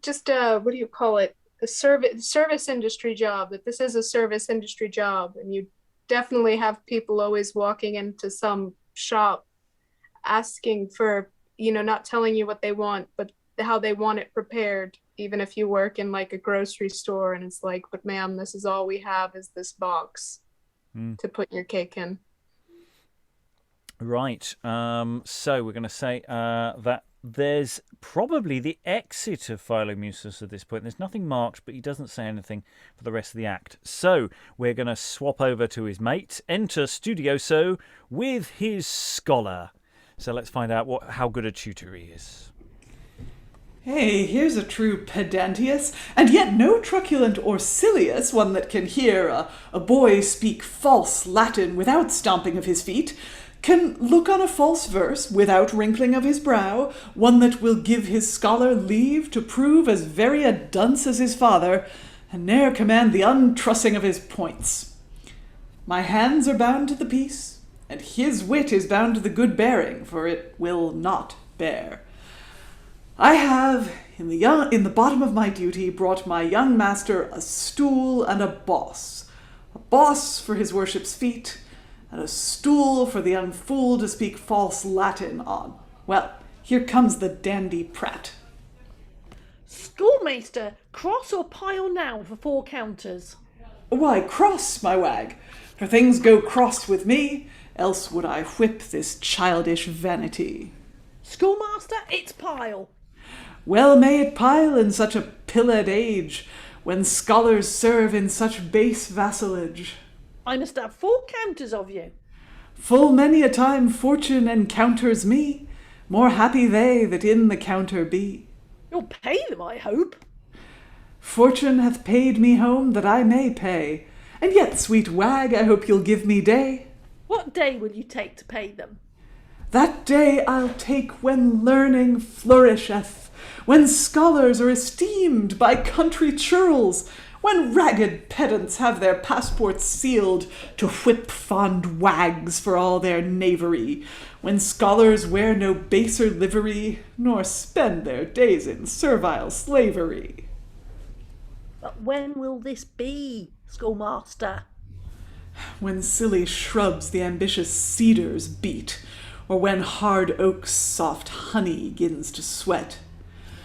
Just what do you call it? A service industry job. That this is a service industry job, and you definitely have people always walking into some shop asking for, not telling you what they want, but how they want it prepared. Even if you work in like a grocery store, and it's like, but ma'am, this is all we have is this box to put your cake in. Right. So we're going to say that there's probably the exit of Philomusus at this point. There's nothing marked, but he doesn't say anything for the rest of the act. So we're going to swap over to his mate. Enter Studioso with his scholar. So let's find out how good a tutor he is. Hey, here's a true pedantius, and yet no truculent Orcilius, one that can hear a boy speak false Latin without stomping of his feet, can look on a false verse without wrinkling of his brow, one that will give his scholar leave to prove as very a dunce as his father, and ne'er command the untrussing of his points. My hands are bound to the piece, and his wit is bound to the good bearing, for it will not bear. I have, in the bottom of my duty, brought my young master a stool and a boss for his worship's feet, and a stool for the young fool to speak false Latin on. Well, here comes the dandy prat. Schoolmaster, cross or pile now for 4 counters? Why, cross, my wag, for things go cross with me, else would I whip this childish vanity. Schoolmaster, it's pile. Well may it pile in such a pillared age, when scholars serve in such base vassalage. I must have 4 counters of you. Full many a time fortune encounters me, more happy they that in the counter be. You'll pay them, I hope. Fortune hath paid me home that I may pay, and yet, sweet wag, I hope you'll give me day. What day will you take to pay them? That day I'll take when learning flourisheth, when scholars are esteemed by country churls, when ragged pedants have their passports sealed to whip fond wags for all their knavery, when scholars wear no baser livery, nor spend their days in servile slavery. But when will this be, schoolmaster? When silly shrubs the ambitious cedars beat, or when hard oak's soft honey gins to sweat.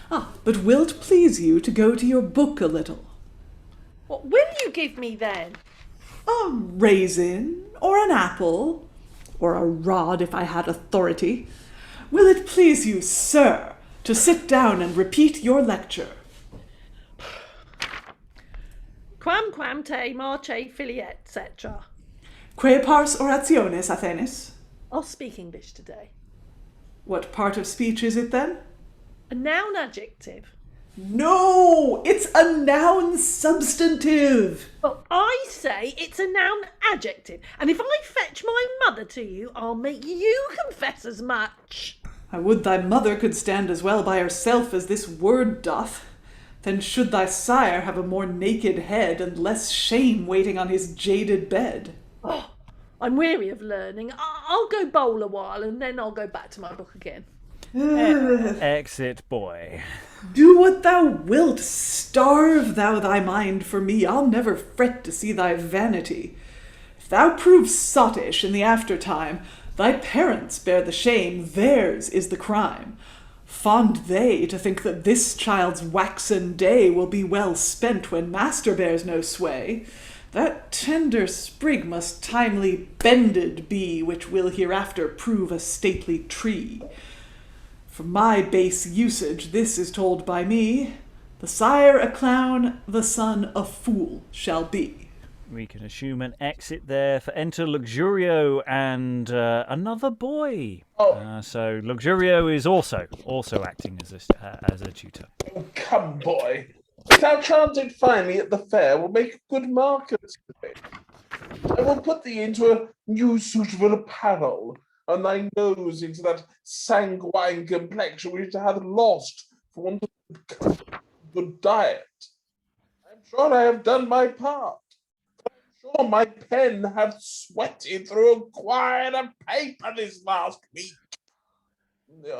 But will't please you to go to your book a little? What will you give me then? A raisin, or an apple, or a rod if I had authority. Will it please you, sir, to sit down and repeat your lecture? Quam te marche filiet, etc. Que pars orationis, Athenis? I'll speak English today. What part of speech is it then? A noun adjective. No, it's a noun substantive. Well, I say it's a noun adjective, and if I fetch my mother to you, I'll make you confess as much. I would thy mother could stand as well by herself as this word doth. Then should thy sire have a more naked head and less shame waiting on his jaded bed. Oh, I'm weary of learning. I'll go bowl a while, and then I'll go back to my book again. Exit boy. Do what thou wilt, starve thou thy mind for me, I'll never fret to see thy vanity. If thou prove sottish in the aftertime, thy parents bear the shame, theirs is the crime. Fond they to think that this child's waxen day will be well spent when master bears no sway. That tender sprig must timely bended be, which will hereafter prove a stately tree. For my base usage, this is told by me, the sire a clown, the son a fool shall be. We can assume an exit there for enter Luxurio and another boy. So Luxurio is also acting as a tutor. Oh, come, boy. If thou chanted finely at the fair, we'll make a good market of it. I will put thee into a new suitable apparel, and thy nose into that sanguine complexion which thou hath lost for want of good diet. I'm sure I have done my part. I'm sure my pen hath sweated through a quire of paper this last week. They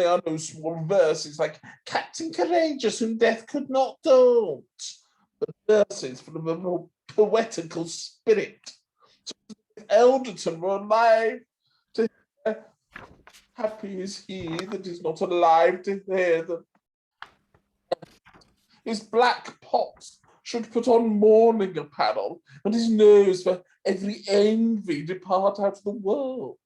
are no small verses like Captain Courageous whom death could not daunt, but verses full of a more poetical spirit. So if Elderton were alive to hear, happy is he that is not alive to hear them. His black pox should put on mourning apparel, and his nose for every envy depart out of the world.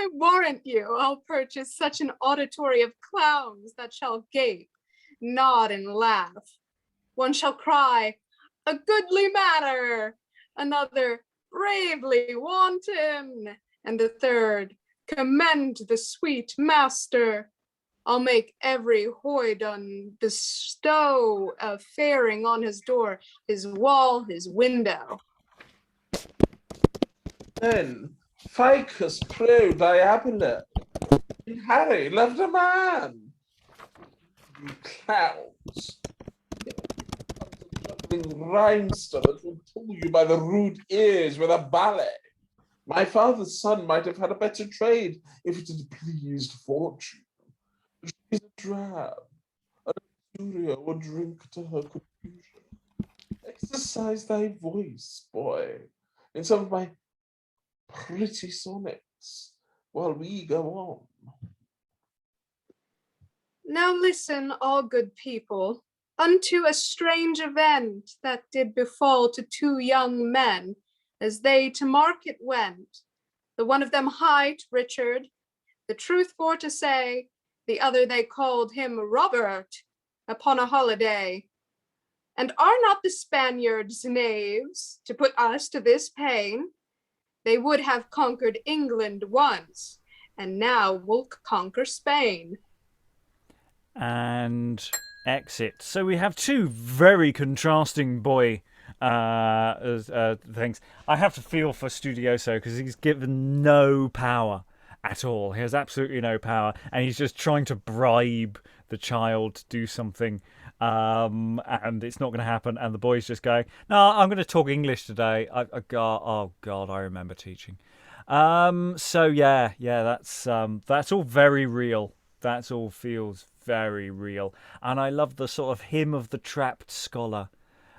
I warrant you, I'll purchase such an auditory of clowns that shall gape, nod, and laugh. One shall cry, a goodly matter, another, bravely wanton, and the third, commend the sweet master. I'll make every hoyden bestow a fairing on his door, his wall, his window. Then Ficus pro diabolo, and Harry loved a man. You clowns. Rhymester that will pull you by the rude ears with a ballet. My father's son might have had a better trade if it had pleased fortune. But she's a drab, and Luxurio would drink to her confusion. Exercise thy voice, boy, in some of my pretty sonnets while we go on. Now listen, all good people, unto a strange event that did befall to two young men, as they to market went. The one of them hight Richard, the truth for to say, the other they called him Robert, upon a holiday. And are not the Spaniards knaves, to put us to this pain? They would have conquered England once, and now will conquer Spain. And exit. So we have two very contrasting boy things. I have to feel for Studioso because he's given no power at all. He has absolutely no power, and he's just trying to bribe the child to do something, and it's not going to happen. And the boy's just going, "No, I'm going to talk English today." Oh God, I remember teaching. So yeah, that's all very real. That all feels very real, and I love the sort of hymn of the trapped scholar.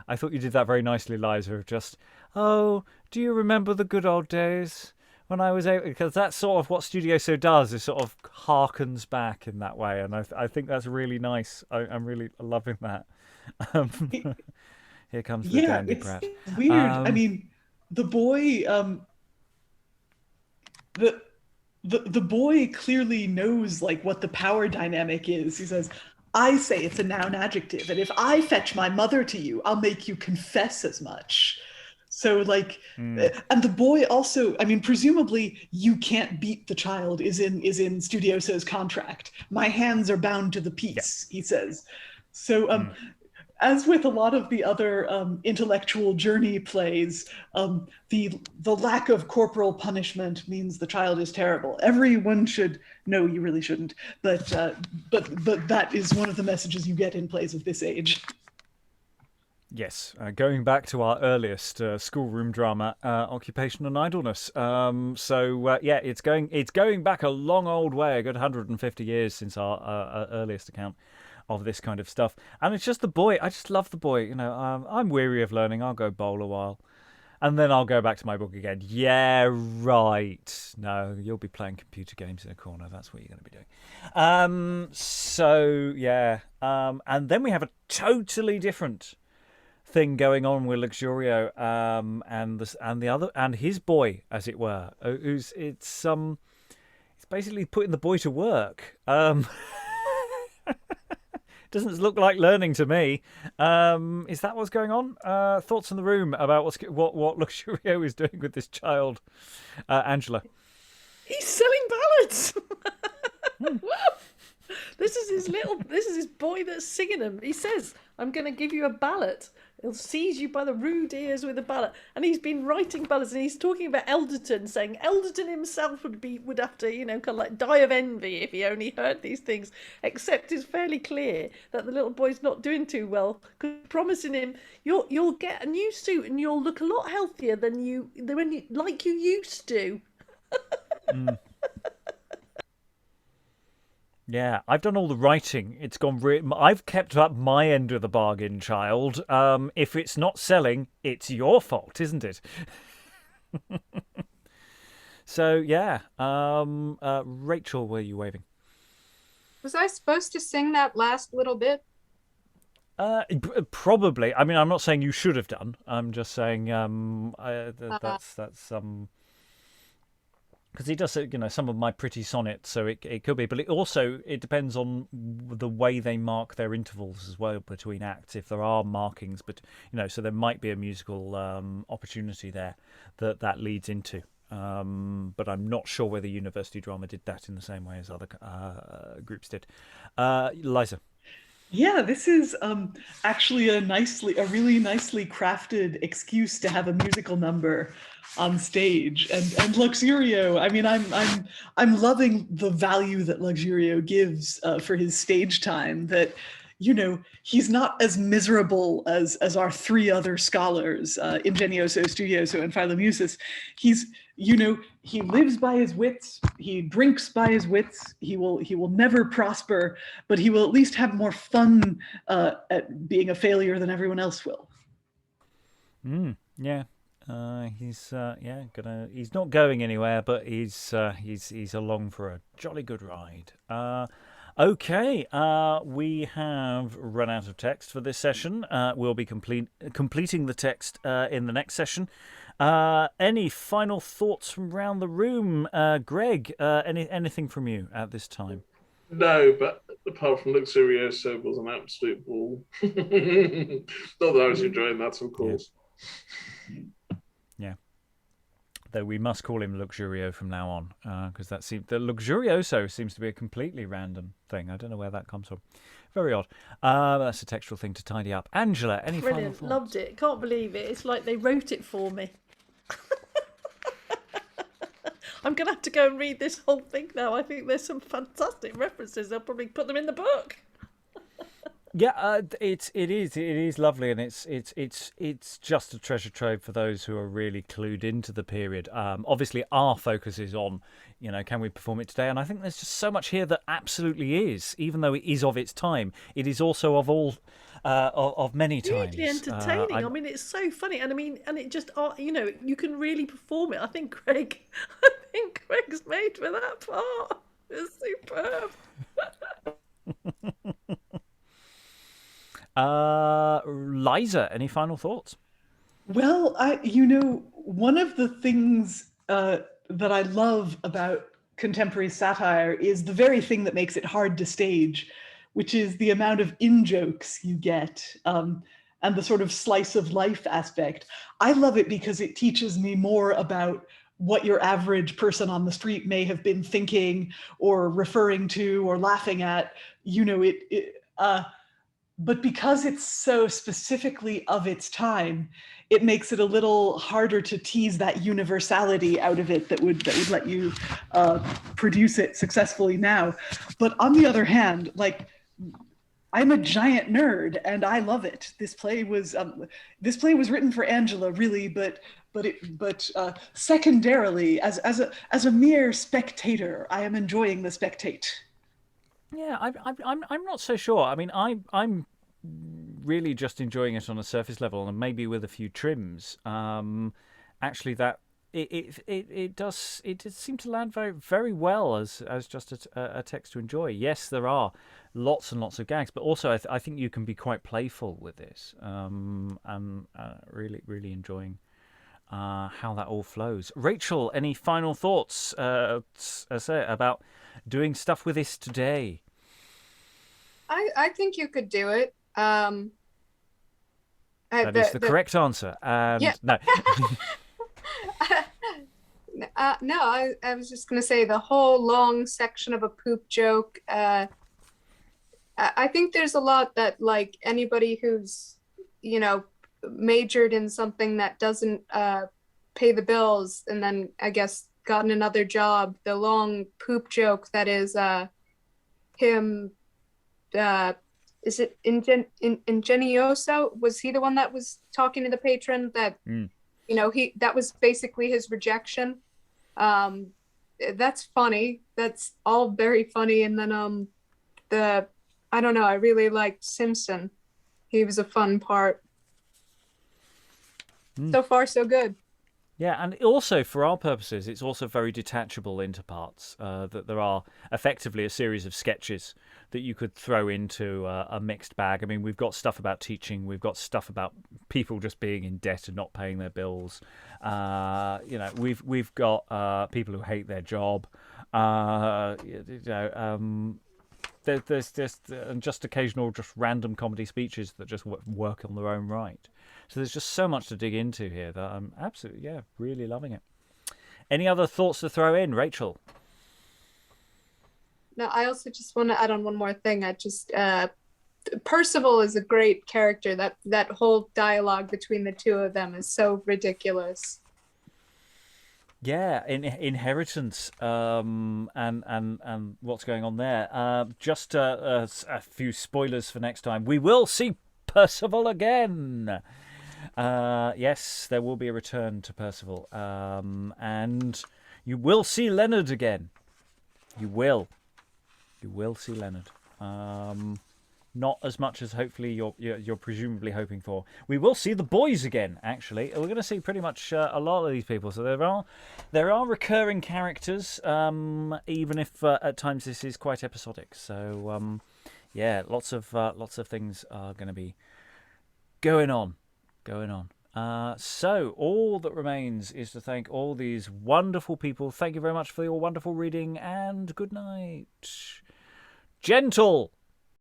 I thought you did that very nicely, Liza. Of just, oh, do you remember the good old days when I was able? Because that's sort of what Studioso does. Is sort of harkens back in that way, and I think that's really nice. I'm really loving that. Here comes the dandy brat. Weird. I mean, the boy. The boy clearly knows like what the power dynamic is. He says, I say it's a noun adjective, and if I fetch my mother to you, I'll make you confess as much. So and the boy also, I mean, presumably you can't beat the child is in Studioso's contract. My hands are bound to the peace, he says. So as with a lot of the other intellectual journey plays, the lack of corporal punishment means the child is terrible. Everyone should know you really shouldn't, but that is one of the messages you get in plays of this age. Yes, going back to our earliest schoolroom drama, Occupation and Idleness. It's going back a long old way, a good 150 years since our earliest account of this kind of stuff. And it's just the boy. I just love the boy. You know, I'm weary of learning. I'll go bowl a while. And then I'll go back to my book again. Yeah, right. No, you'll be playing computer games in a corner. That's what you're going to be doing. And then we have a totally different thing going on with Luxurio and his boy, as it were. It's basically putting the boy to work. Doesn't look like learning to me. Is that what's going on? Thoughts in the room about what Luxurio is doing with this child, Angela? He's selling ballads. This is his boy that's singing them. He says, "I'm going to give you a ballad. He'll seize you by the rude ears with a ballad." And he's been writing ballads, and he's talking about Elderton, saying Elderton himself would have to, kind of like die of envy if he only heard these things. Except it's fairly clear that the little boy's not doing too well, promising him you'll get a new suit and you'll look a lot healthier than you used to. Yeah, I've done all the writing. It's gone. I've kept up my end of the bargain, child. If it's not selling, it's your fault, isn't it? So yeah, Rachael, were you waving? Was I supposed to sing that last little bit? Probably. I mean, I'm not saying you should have done. I'm just saying that's because he does, some of my pretty sonnets, so it could be. But it depends on the way they mark their intervals as well between acts. If there are markings, but so there might be a musical opportunity there that leads into. But I'm not sure whether University Drama did that in the same way as other groups did. Liza. Yeah, this is actually a really nicely crafted excuse to have a musical number on stage. And Luxurio, I mean, I'm loving the value that Luxurio gives for his stage time. That he's not as miserable as our three other scholars, Ingenioso, Studioso, and Philomusus. He lives by his wits. He drinks by his wits. He will never prosper, but he will at least have more fun at being a failure than everyone else will. Yeah. He's not going anywhere, but he's along for a jolly good ride. Okay, we have run out of text for this session. We'll be completing the text in the next session. Any final thoughts from around the room? Greg, anything from you at this time? No, but apart from Luxurioso was an absolute ball. Not that I was enjoying that, of course. Yeah. Though we must call him Luxurio from now on, because the Luxurioso seems to be a completely random thing. I don't know where that comes from. Very odd. That's a textual thing to tidy up. Angela, any final Brilliant. thoughts? Loved it. Can't believe it. It's like they wrote it for me. I'm going to have to go and read this whole thing now. I think there's some fantastic references. They'll probably put them in the book. Yeah, it is lovely, and it's just a treasure trove for those who are really clued into the period. Obviously, our focus is on, can we perform it today? And I think there's just so much here that absolutely is, even though it is of its time. It is also of all of many times. Really entertaining. I mean, it's so funny, and it just you can really perform it. I think Greg's made for that part. It's superb. Liza, any final thoughts? Well, one of the things that I love about contemporary satire is the very thing that makes it hard to stage, which is the amount of in-jokes you get, and the sort of slice of life aspect. I love it because it teaches me more about what your average person on the street may have been thinking or referring to or laughing at. But because it's so specifically of its time, it makes it a little harder to tease that universality out of it that would let you produce it successfully now. But on the other hand, I'm a giant nerd and I love it. This play was written for Angela, really, but secondarily, as a mere spectator, I am enjoying the spectate. Yeah, I'm not so sure. I mean, I'm really just enjoying it on a surface level, and maybe with a few trims. Actually, that it does seem to land very very well as just a text to enjoy. Yes, there are lots and lots of gags, but also I think you can be quite playful with this, and really really enjoying how that all flows. Rachael, any final thoughts about doing stuff with this today? I think you could do it. That is the correct answer. And yeah. No. No, I was just going to say the whole long section of a poop joke. I think there's a lot that, anybody who's, majored in something that doesn't pay the bills and then, I guess, gotten another job, the long poop joke that is him, is it Ingenioso? Was he the one that was talking to the patron that, that was basically his rejection? That's funny. That's all very funny. And then I don't know, I really liked Simson. He was a fun part. So far, so good. Yeah, and also for our purposes, it's also very detachable into parts. That there are effectively a series of sketches that you could throw into a mixed bag. I mean, we've got stuff about teaching, we've got stuff about people just being in debt and not paying their bills. We've got people who hate their job. There's just occasional, just random comedy speeches that just work on their own right. So there's just so much to dig into here that I'm absolutely, really loving it. Any other thoughts to throw in, Rachael? No, I also just want to add on one more thing. Percival is a great character. That whole dialogue between the two of them is so ridiculous. Yeah, inheritance, and what's going on there. Just a few spoilers for next time. We will see Percival again. Yes, there will be a return to Percival, and you will see Leonarde again. You will see Leonarde. Not as much as hopefully you're presumably hoping for. We will see the boys again. Actually, we're going to see pretty much a lot of these people. So there are recurring characters, even if at times this is quite episodic. So lots of things are going to be going on. So all that remains is to thank all these wonderful people. Thank you very much for your wonderful reading, and good night. Gentle